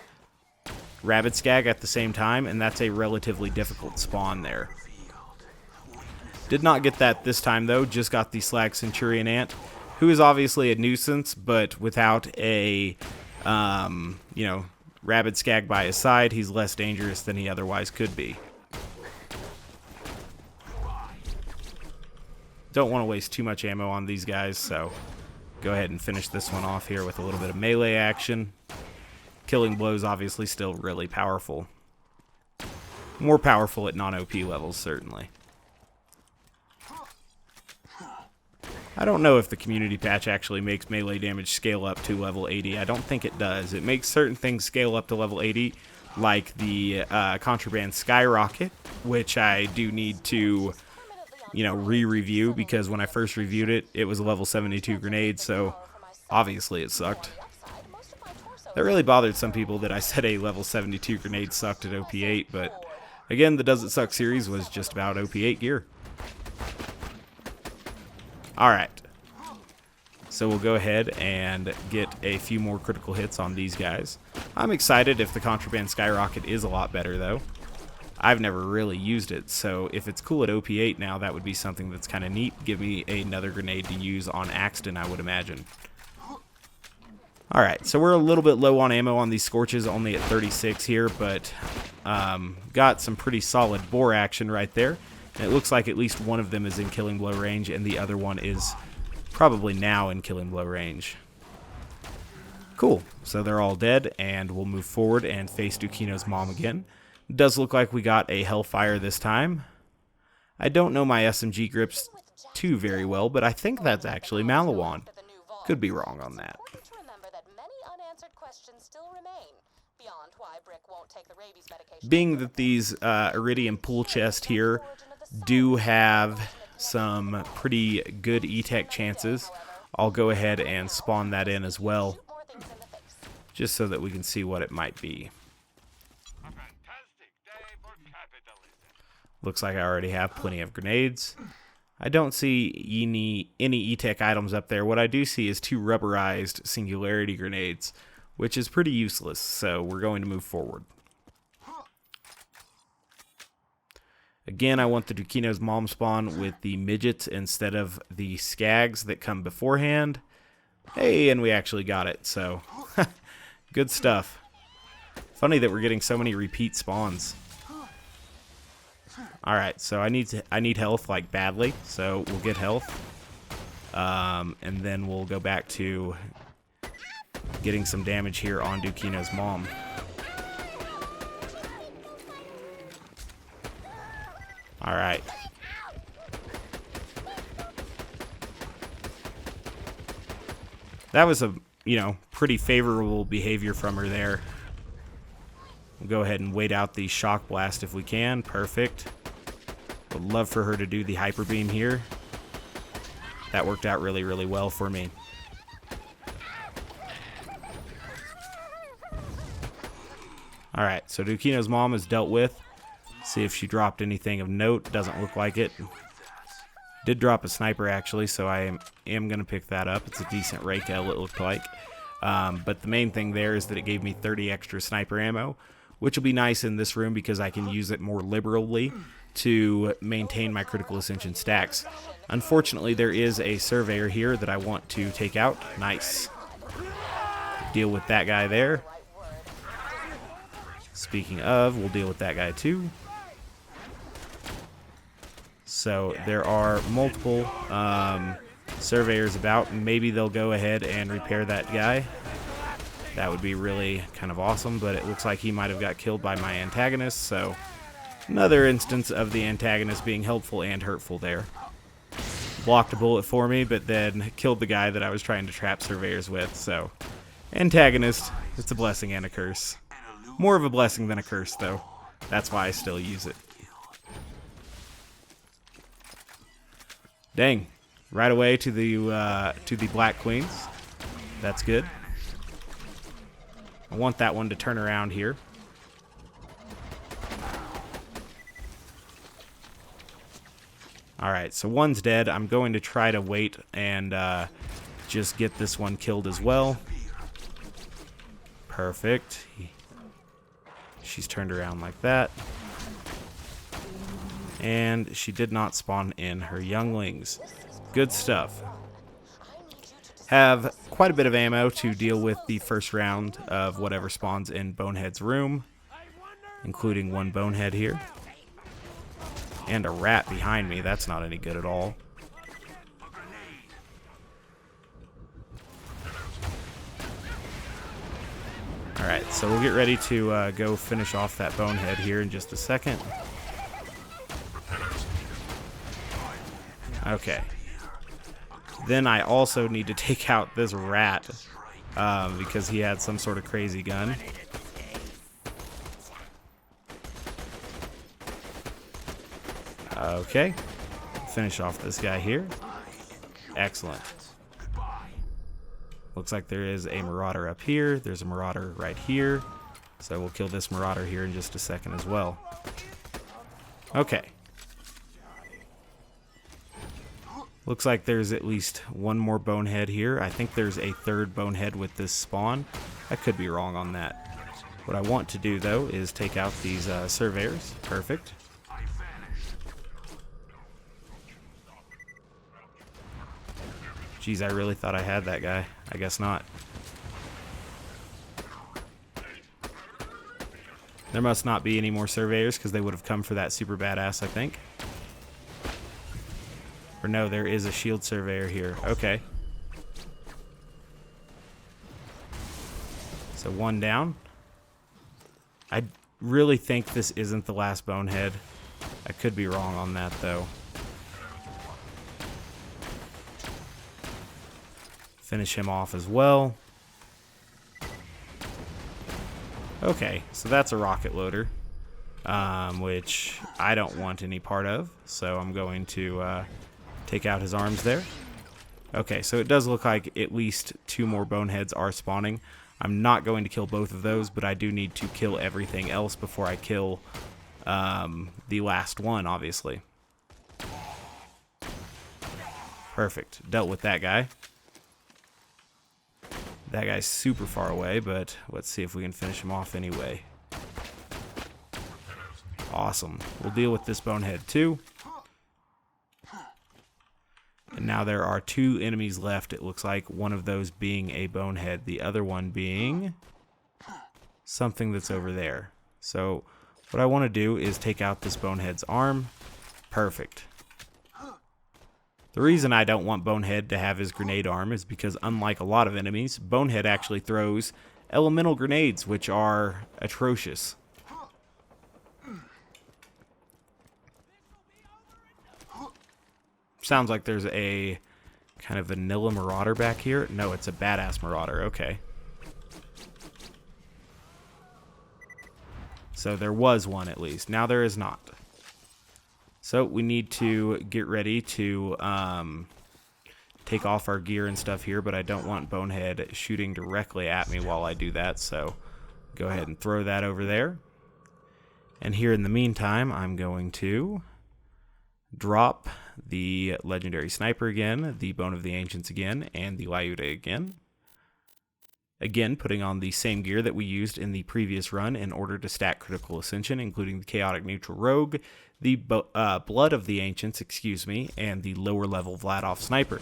rabid skag at the same time, and that's a relatively difficult spawn there. Did not get that this time though, just got the slag Centurion ant, who is obviously a nuisance, but without a you know, rabid skag by his side, he's less dangerous than he otherwise could be. Don't want to waste too much ammo on these guys, so go ahead and finish this one off here with a little bit of melee action. Killing Blow's obviously still really powerful. More powerful at non-OP levels, certainly. I don't know if the community patch actually makes melee damage scale up to level 80. I don't think it does. It makes certain things scale up to level 80, like the Contraband Skyrocket, which I do need to, you know, re-review, because when I first reviewed it, it was a level 72 grenade, so obviously it sucked. That really bothered some people that I said a level 72 grenade sucked at OP8, but again, the Does It Suck series was just about OP8 gear. Alright, so we'll go ahead and get a few more critical hits on these guys. I'm excited if the Contraband Skyrocket is a lot better, though. I've never really used it, so if it's cool at OP8 now, that would be something that's kind of neat. Give me another grenade to use on Axton, I would imagine. Alright, so we're a little bit low on ammo on these Scorches, only at 36 here, but got some pretty solid bore action right there. And it looks like at least one of them is in Killing Blow range, and the other one is probably now in Killing Blow range. Cool. So they're all dead, and we'll move forward and face Dukino's mom again. It does look like we got a Hellfire this time. I don't know my SMG grips too very well, but I think that's actually Malawan. Could be wrong on that. Being that these Iridium pool chests here do have some pretty good E-Tech chances, I'll go ahead and spawn that in as well, just so that we can see what it might be. Looks like I already have plenty of grenades. I don't see any E-Tech items up there. What I do see is 2 rubberized Singularity grenades, which is pretty useless, so we're going to move forward. Again, I want the Dukino's mom spawn with the midgets instead of the skags that come beforehand. Hey, and we actually got it, so good stuff. Funny that we're getting so many repeat spawns. Alright, so I need health, like, badly, so we'll get health. And then we'll go back to getting some damage here on Dukino's mom. Alright. That was a, you know, pretty favorable behavior from her there. We'll go ahead and wait out the Shock Blast if we can. Perfect. Would love for her to do the Hyper Beam here. That worked out really, really well for me. Alright, so Dukino's mom is dealt with. See if she dropped anything of note. Doesn't look like it. Did drop a sniper, actually, so I am going to pick that up. It's a decent Raykel, it looked like. But the main thing there is that it gave me 30 extra sniper ammo, which will be nice in this room because I can use it more liberally to maintain my Critical Ascension stacks. Unfortunately, there is a Surveyor here that I want to take out. Nice. Deal with that guy there. Speaking of, we'll deal with that guy too. So there are multiple Surveyors about. Maybe they'll go ahead and repair that guy. That would be really kind of awesome, but it looks like he might have got killed by my antagonist, so another instance of the antagonist being helpful and hurtful there. Blocked a bullet for me, but then killed the guy that I was trying to trap Surveyors with, so antagonist, it's a blessing and a curse. More of a blessing than a curse, though. That's why I still use it. Dang. Right away to the Black Queens. That's good. I want that one to turn around here. Alright, so one's dead. I'm going to try to wait and just get this one killed as well. Perfect. She's turned around like that. And she did not spawn in her younglings. Good stuff. Have quite a bit of ammo to deal with the first round of whatever spawns in Bonehead's room, including one Bonehead here. And a rat behind me. That's not any good at all. Alright, so we'll get ready to go finish off that Bonehead here in just a second. Okay. Then I also need to take out this rat because he had some sort of crazy gun. Okay. Finish off this guy here. Excellent. Looks like there is a marauder up here. There's a marauder right here. So we'll kill this marauder here in just a second as well. Okay. Looks like there's at least one more Bonehead here. I think there's a third Bonehead with this spawn. I could be wrong on that. What I want to do, though, is take out these surveyors. Perfect. Geez, I really thought I had that guy. I guess not. There must not be any more surveyors because they would have come for that super badass, I think. Or no, there is a shield surveyor here. Okay. So one down. I really think this isn't the last Bonehead. I could be wrong on that, though. Finish him off as well. Okay, so that's a rocket loader, which I don't want any part of, so I'm going to take out his arms there. Okay, so it does look like at least two more Boneheads are spawning. I'm not going to kill both of those, but I do need to kill everything else before I kill the last one, obviously. Perfect. Dealt with that guy. That guy's super far away, but let's see if we can finish him off anyway. Awesome. We'll deal with this Bonehead too. And now there are two enemies left, it looks like. One of those being a Bonehead, the other one being something that's over there. So what I want to do is take out this Bonehead's arm. Perfect. The reason I don't want Bonehead to have his grenade arm is because, unlike a lot of enemies, Bonehead actually throws elemental grenades, which are atrocious. Sounds like there's a kind of vanilla marauder back here. No, it's a badass marauder. Okay. So there was one at least. Now there is not. So we need to get ready to take off our gear and stuff here, but I don't want Bonehead shooting directly at me while I do that, so go ahead and throw that over there. And here in the meantime, I'm going to drop the legendary sniper again, the Bone of the Ancients again, and the Lyuda again. Again, putting on the same gear that we used in the previous run in order to stack Critical Ascension, including the Chaotic Neutral Rogue, the Blood of the Ancients, and the lower level Vladoff Sniper.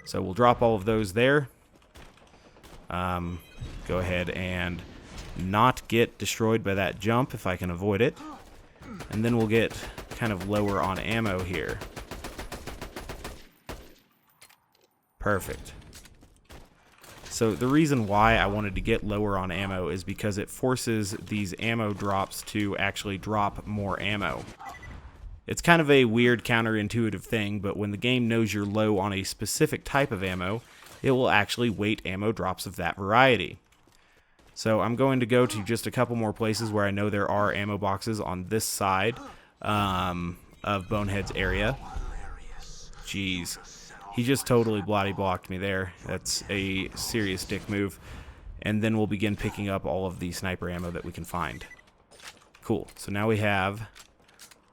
So we'll drop all of those there. Go ahead and not get destroyed by that jump if I can avoid it. And then we'll get kind of lower on ammo here. Perfect. So the reason why I wanted to get lower on ammo is because it forces these ammo drops to actually drop more ammo. It's kind of a weird counterintuitive thing, but when the game knows you're low on a specific type of ammo, it will actually weight ammo drops of that variety. So I'm going to go to just a couple more places where I know there are ammo boxes on this side of Bonehead's area. Jeez. He just totally bloody blocked me there. That's a serious dick move. And then we'll begin picking up all of the sniper ammo that we can find. Cool. So now we have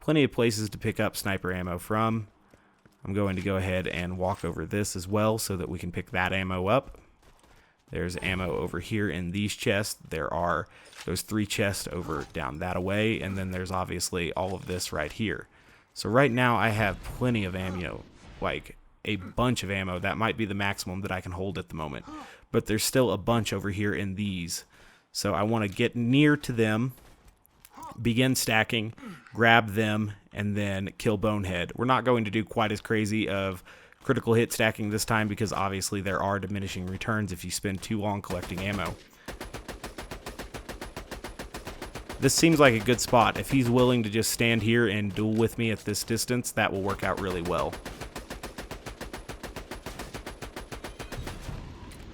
plenty of places to pick up sniper ammo from. I'm going to go ahead and walk over this as well so that we can pick that ammo up. There's ammo over here in these chests. There are those 3 chests over down that away. And then there's obviously all of this right here. So right now I have plenty of ammo, like a bunch of ammo. That might be the maximum that I can hold at the moment. But there's still a bunch over here in these. So I want to get near to them, begin stacking, grab them, and then kill Bonehead. We're not going to do quite as crazy of critical hit stacking this time because obviously there are diminishing returns if you spend too long collecting ammo. This seems like a good spot. If he's willing to just stand here and duel with me at this distance, that will work out really well.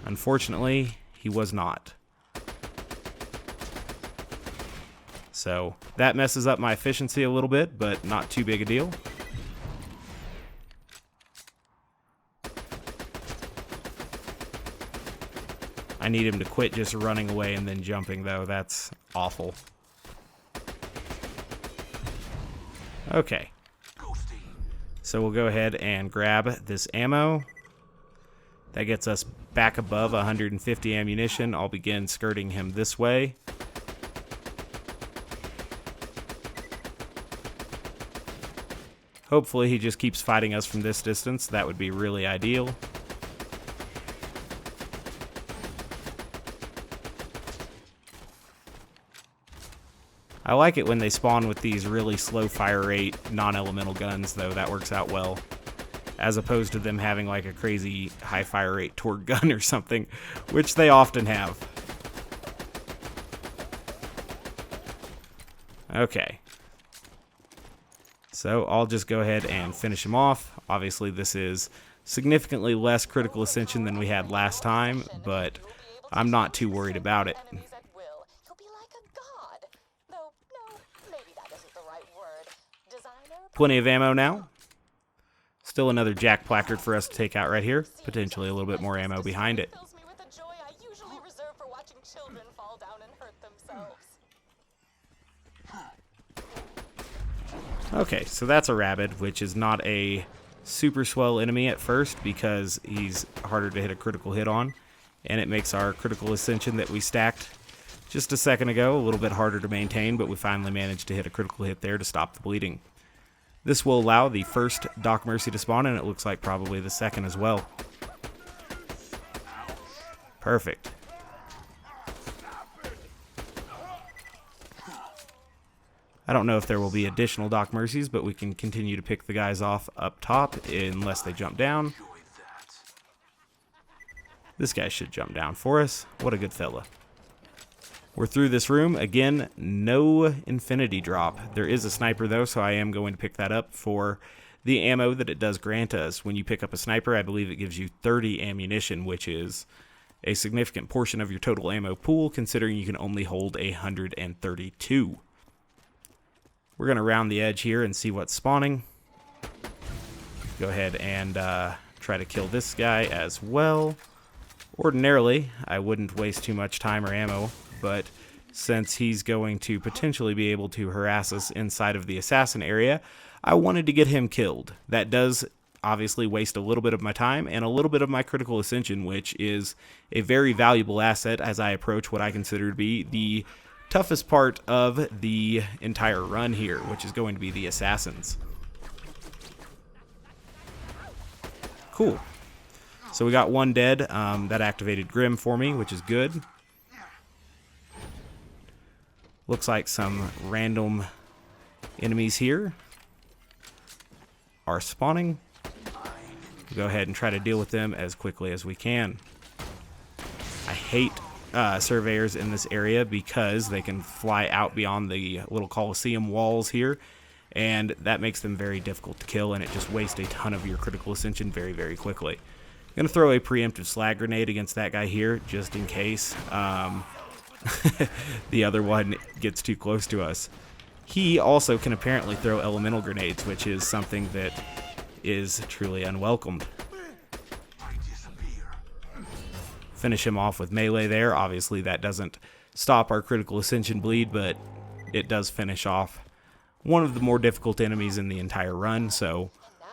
Unfortunately, he was not. So that messes up my efficiency a little bit, but not too big a deal. I need him to quit just running away and then jumping, though. That's awful. Okay. So we'll go ahead and grab this ammo. That gets us back above 150 ammunition. I'll begin skirting him this way. Hopefully he just keeps fighting us from this distance. That would be really ideal. I like it when they spawn with these really slow fire rate non-elemental guns, though. That works out well. As opposed to them having like a crazy high fire rate Torgue gun or something, which they often have. Okay. So I'll just go ahead and finish him off. Obviously this is significantly less critical ascension than we had last time, but I'm not too worried about it. Plenty of ammo now. Still another Jack placard for us to take out right here. Potentially a little bit more ammo behind it. Okay, so that's a Rabid, which is not a super swell enemy at first because he's harder to hit a critical hit on. And it makes our critical ascension that we stacked just a second ago a little bit harder to maintain, but we finally managed to hit a critical hit there to stop the bleeding. This will allow the first Doc Mercy to spawn, and it looks like probably the second as well. Perfect. I don't know if there will be additional Doc Mercies, but we can continue to pick the guys off up top unless they jump down. This guy should jump down for us. What a good fella. We're through this room. Again, no infinity drop. There is a sniper, though, so I am going to pick that up for the ammo that it does grant us. When you pick up a sniper, I believe it gives you 30 ammunition, which is a significant portion of your total ammo pool, considering you can only hold 132. We're going to round the edge here and see what's spawning. Go ahead and try to kill this guy as well. Ordinarily, I wouldn't waste too much time or ammo, but since he's going to potentially be able to harass us inside of the assassin area, I wanted to get him killed. That does obviously waste a little bit of my time and a little bit of my critical ascension, which is a very valuable asset as I approach what I consider to be the toughest part of the entire run here, which is going to be the assassins. Cool. So we got one dead. That activated Grim for me, which is good. Looks like some random enemies here are spawning. We'll go ahead and try to deal with them as quickly as we can. I hate surveyors in this area because they can fly out beyond the little Coliseum walls here, and that makes them very difficult to kill, and it just wastes a ton of your critical ascension very, very quickly. I'm going to throw a preemptive slag grenade against that guy here, just in case the other one gets too close to us. He also can apparently throw elemental grenades, which is something that is truly unwelcomed. Finish him off with melee there. Obviously that doesn't stop our critical ascension bleed, but it does finish off one of the more difficult enemies in the entire run, so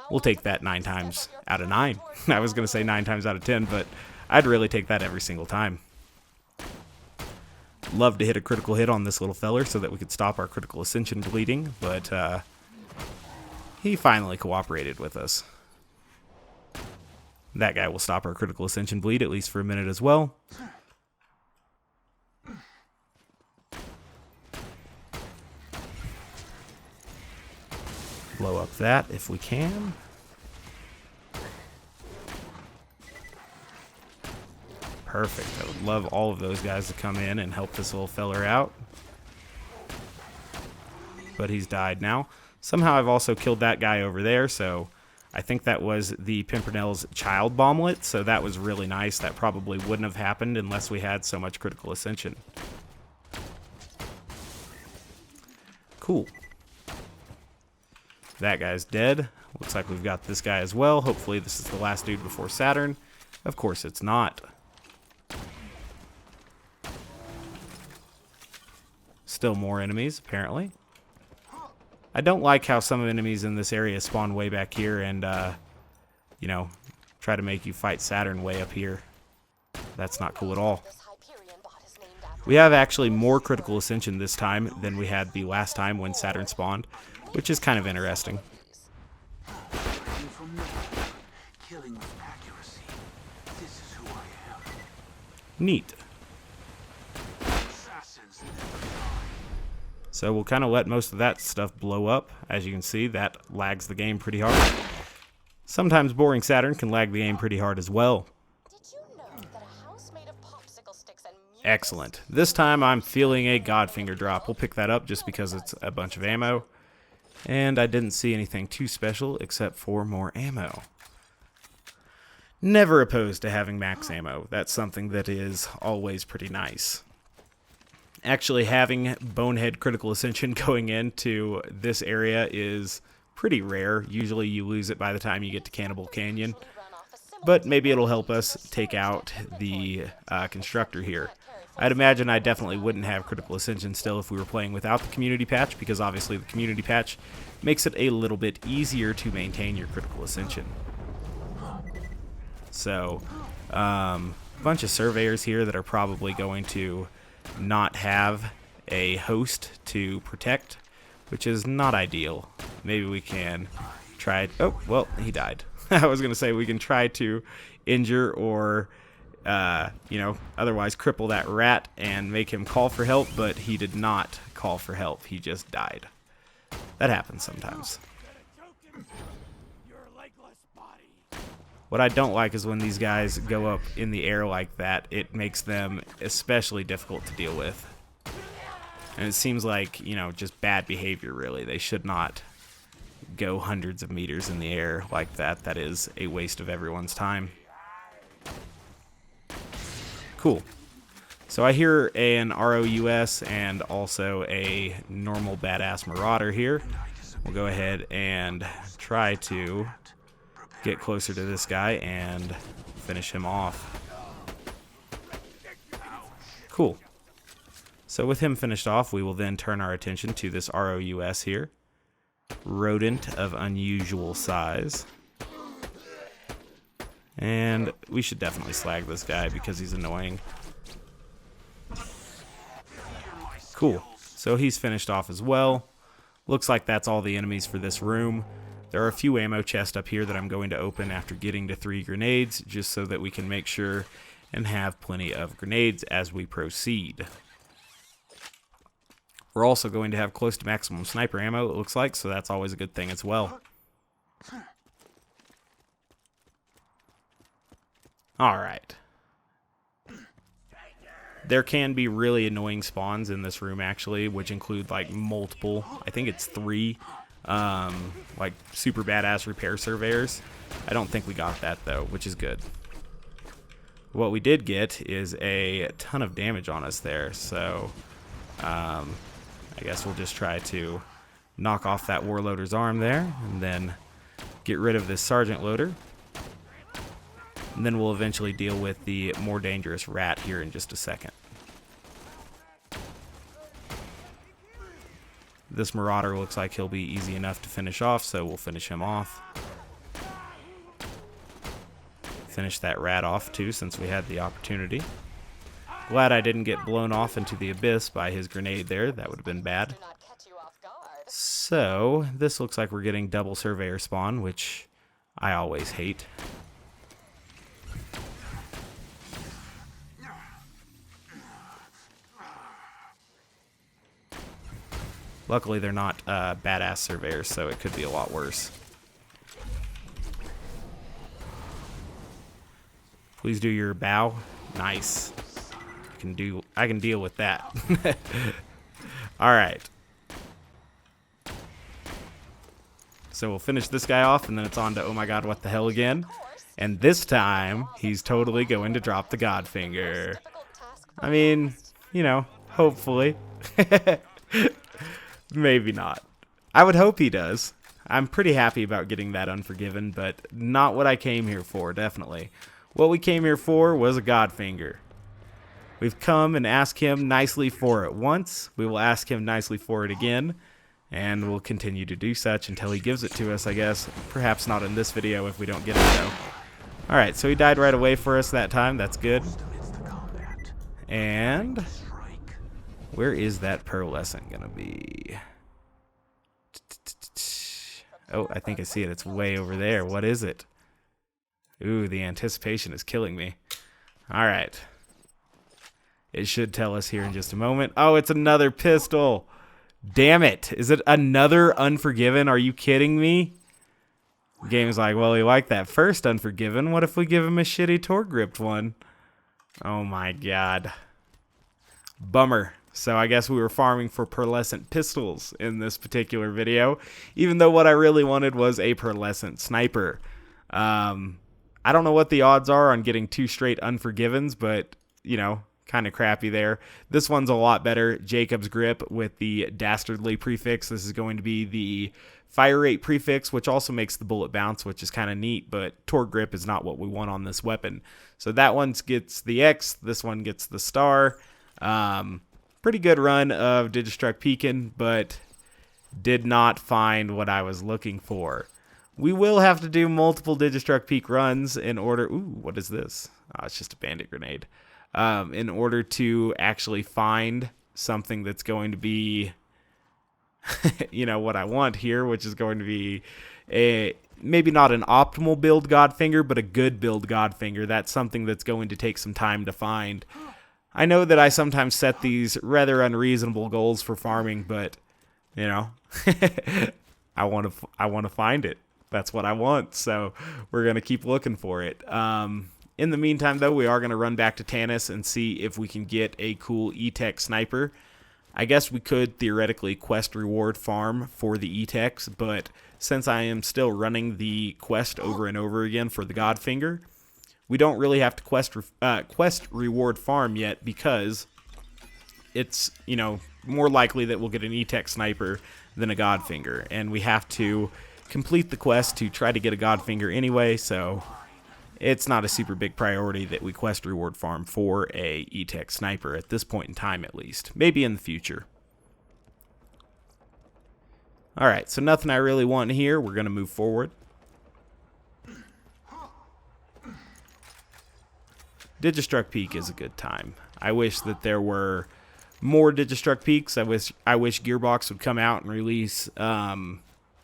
we'll take that 9 times out of 9. I was going to say 9 times out of 10, but I'd really take that every single time. Love to hit a critical hit on this little feller so that we could stop our critical ascension bleeding, but he finally cooperated with us. That guy will stop our critical ascension bleed, at least for a minute as well. Blow up that if we can. Perfect. I would love all of those guys to come in and help this little feller out. but he's died now. Somehow I've also killed that guy over there, so I think that was the Pimpernel's child bomblet, so that was really nice. That probably wouldn't have happened unless we had so much Critical Ascension. Cool. That guy's dead. Looks like we've got this guy as well. Hopefully this is the last dude before Saturn. Of course it's not. Still more enemies, apparently. I don't like how some enemies in this area spawn way back here and, you know, try to make you fight Saturn way up here. That's not cool at all. We have actually more Critical Ascension this time than we had the last time when Saturn spawned, which is kind of interesting. Neat. So we'll kind of let most of that stuff blow up. As you can see, that lags the game pretty hard. Sometimes boring Saturn can lag the game pretty hard as well. Excellent. This time I'm feeling a Godfinger drop. We'll pick that up just because it's a bunch of ammo. And I didn't see anything too special except for more ammo. Never opposed to having max ammo. That's something that is always pretty nice. Actually, having Bonehead Critical Ascension going into this area is pretty rare. Usually you lose it by the time you get to Cannibal Canyon. But maybe it'll help us take out the constructor here. I'd imagine I definitely wouldn't have Critical Ascension still if we were playing without the community patch, because obviously the community patch makes it a little bit easier to maintain your Critical Ascension. So, a bunch of surveyors here that are probably going to not have a host to protect, which is not ideal. Maybe we can try... Oh, well, he died. I was going to say we can try to injure or, you know, otherwise cripple that rat and make him call for help, but he did not call for help. He just died. That happens sometimes. What I don't like is when these guys go up in the air like that. It makes them especially difficult to deal with. And it seems like, you know, just bad behavior, really. They should not go hundreds of meters in the air like that. That is a waste of everyone's time. Cool. So I hear an ROUS and also a normal badass Marauder here. We'll go ahead and try to get closer to this guy and finish him off. Cool. So with him finished off, we will then turn our attention to this ROUS here. Rodent of unusual size. And we should definitely slag this guy because he's annoying. Cool. So he's finished off as well. Looks like that's all the enemies for this room. There are a few ammo chests up here that I'm going to open after getting to 3 grenades, just so that we can make sure and have plenty of grenades as we proceed. We're also going to have close to maximum sniper ammo, it looks like, so that's always a good thing as well. Alright. There can be really annoying spawns in this room, actually, which include, like, multiple, I think it's 3, like, super badass repair surveyors. I don't think we got that, though, which is good. What we did get is a ton of damage on us there, so I guess we'll just try to knock off that Warloader's arm there, and then get rid of this Sergeant Loader. And then we'll eventually deal with the more dangerous rat here in just a second. This Marauder looks like he'll be easy enough to finish off, so we'll finish him off. Finish that rat off too, since we had the opportunity. Glad I didn't get blown off into the abyss by his grenade there. That would have been bad. So, this looks like we're getting double surveyor spawn, which I always hate. Luckily, they're not badass surveyors, so it could be a lot worse. Please do your bow. Nice. I can deal with that. All right. So we'll finish this guy off, and then it's on to oh my god, what the hell again. And this time, he's totally going to drop the Godfinger. I mean, you know, hopefully. Maybe not. I would hope he does. I'm pretty happy about getting that Unforgiven, but not what I came here for, definitely. What we came here for was a Godfinger. We've come and asked him nicely for it once. We will ask him nicely for it again. And we'll continue to do such until he gives it to us, I guess. Perhaps not in this video if we don't get it, though. Alright, so he died right away for us that time. That's good. And where is that Pearlescent gonna be? Oh, I think I see it. It's way over there. What is it? Ooh, the anticipation is killing me. Alright. It should tell us here in just a moment. Oh, it's another pistol! Damn it! Is it another Unforgiven? Are you kidding me? The game's like, well, we like that first Unforgiven. What if we give him a shitty Tor-gripped one? Oh my god. Bummer. So I guess we were farming for Pearlescent pistols in this particular video, even though what I really wanted was a Pearlescent sniper. I don't know what the odds are on getting 2 straight Unforgivens, but, you know, kind of crappy there. This one's a lot better. Jakobs grip with the dastardly prefix. This is going to be the fire rate prefix, which also makes the bullet bounce, which is kind of neat, but Tor grip is not what we want on this weapon. So that one gets the X, this one gets the star. Pretty good run of Digistruct Peakin', but did not find what I was looking for. We will have to do multiple Digistruct Peak runs in order... Ooh, what is this? Oh, it's just a bandit grenade. In order to actually find something that's going to be, you know, what I want here, which is going to be maybe not an optimal build Godfinger, but a good build Godfinger. That's something that's going to take some time to find. I know that I sometimes set these rather unreasonable goals for farming, but, you know, I want to find it. That's what I want, so we're going to keep looking for it. In the meantime, though, we are going to run back to Tanis and see if we can get a cool E-Tech sniper. I guess we could theoretically quest reward farm for the E-Techs, but since I am still running the quest over and over again for the Godfinger, we don't really have to quest reward farm yet because it's, you know, more likely that we'll get an E-Tech sniper than a Godfinger, and we have to complete the quest to try to get a Godfinger anyway, so it's not a super big priority that we quest reward farm for a E-Tech sniper at this point in time, at least. Maybe in the future. Alright, so nothing I really want here. We're going to move forward. Digistruct Peak is a good time. I wish that there were more Digistruct Peaks. I wish Gearbox would come out and release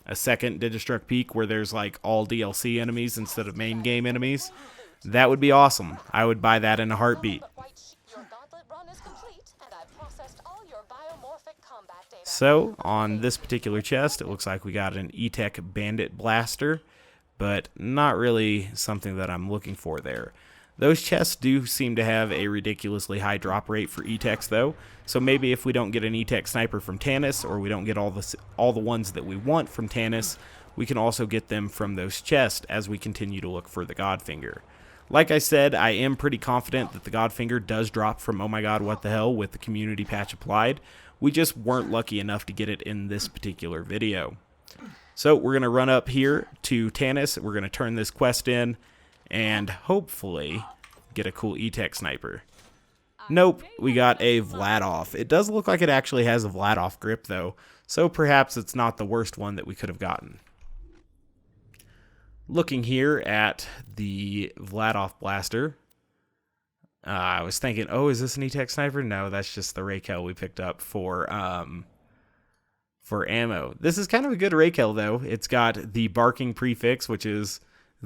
a second Digistruct Peak where there's like all DLC enemies instead of main game enemies. That would be awesome. I would buy that in a heartbeat. So, on this particular chest, it looks like we got an E-Tech Bandit Blaster, but not really something that I'm looking for there. Those chests do seem to have a ridiculously high drop rate for E-Techs, though, so maybe if we don't get an E-Tech sniper from Tanis, or we don't get all the ones that we want from Tanis, we can also get them from those chests as we continue to look for the Godfinger. Like I said, I am pretty confident that the Godfinger does drop from Oh My God, What the Hell with the community patch applied. We just weren't lucky enough to get it in this particular video. So we're going to run up here to Tanis, we're going to turn this quest in, and hopefully get a cool E-Tech sniper. Nope, we got a Vladoff. It does look like it actually has a Vladoff grip, though, so perhaps it's not the worst one that we could have gotten. Looking here at the Vladoff blaster, I was thinking, oh, is this an E-Tech sniper? No, that's just the Rakel we picked up for ammo. This is kind of a good Rakel, though. It's got the barking prefix, which is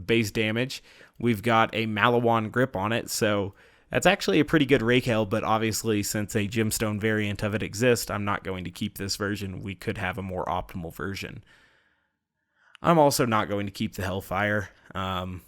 base damage. We've got a Malawan grip on it, so that's actually a pretty good Rakel, but obviously since a gemstone variant of it exists, I'm not going to keep this version. We could have a more optimal version. I'm also not going to keep the Hellfire. I'm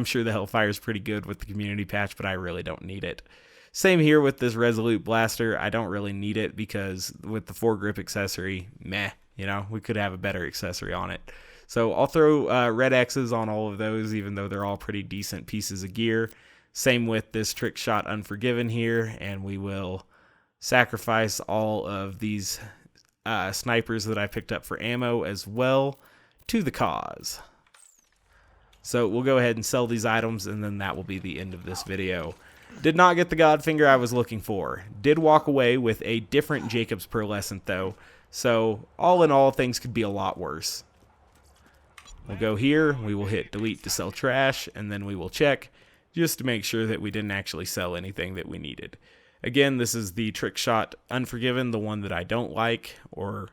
sure the Hellfire is pretty good with the community patch, but I really don't need it. Same here with this Resolute Blaster. I don't really need it because with the foregrip accessory, meh, You know, we could have a better accessory on it. So I'll throw red X's on all of those, even though they're all pretty decent pieces of gear. Same with this Trick Shot Unforgiven here, and we will sacrifice all of these snipers that I picked up for ammo as well to the cause. So we'll go ahead and sell these items, and then that will be the end of this video. Did not get the Godfinger I was looking for. Did walk away with a different Jakobs Pearlescent though, so all in all, things could be a lot worse. We'll go here, we will hit delete to sell trash, and then we will check just to make sure that we didn't actually sell anything that we needed. Again, this is the Trick Shot Unforgiven, the one that I don't like, or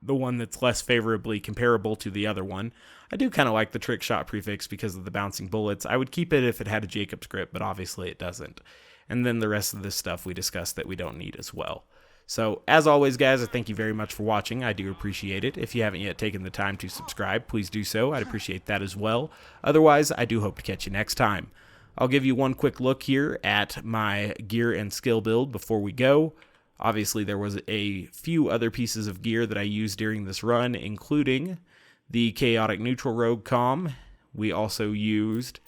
the one that's less favorably comparable to the other one. I do kind of like the Trick Shot prefix because of the bouncing bullets. I would keep it if it had a Jakobs grip, but obviously it doesn't. And then the rest of this stuff we discussed that we don't need as well. So, as always, guys, I thank you very much for watching. I do appreciate it. If you haven't yet taken the time to subscribe, please do so. I'd appreciate that as well. Otherwise, I do hope to catch you next time. I'll give you one quick look here at my gear and skill build before we go. Obviously, there was a few other pieces of gear that I used during this run, including the Chaotic Neutral Rogue Comm. We also used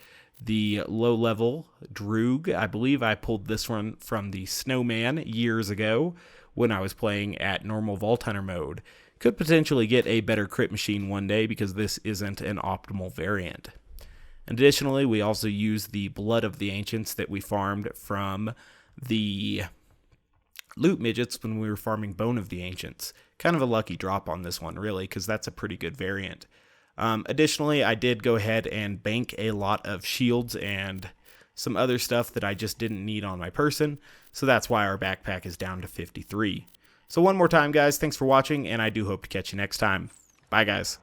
the low-level Droog. I believe I pulled this one from the Snowman years ago when I was playing at normal Vault Hunter mode. Could potentially get a better crit machine one day because this isn't an optimal variant. Additionally, we also used the Blood of the Ancients that we farmed from the Loot Midgets when we were farming Bone of the Ancients. Kind of a lucky drop on this one, really, because that's a pretty good variant. Additionally, I did go ahead and bank a lot of shields and some other stuff that I just didn't need on my person, so that's why our backpack is down to 53. So one more time, guys, thanks for watching, and I do hope to catch you next time. Bye, guys.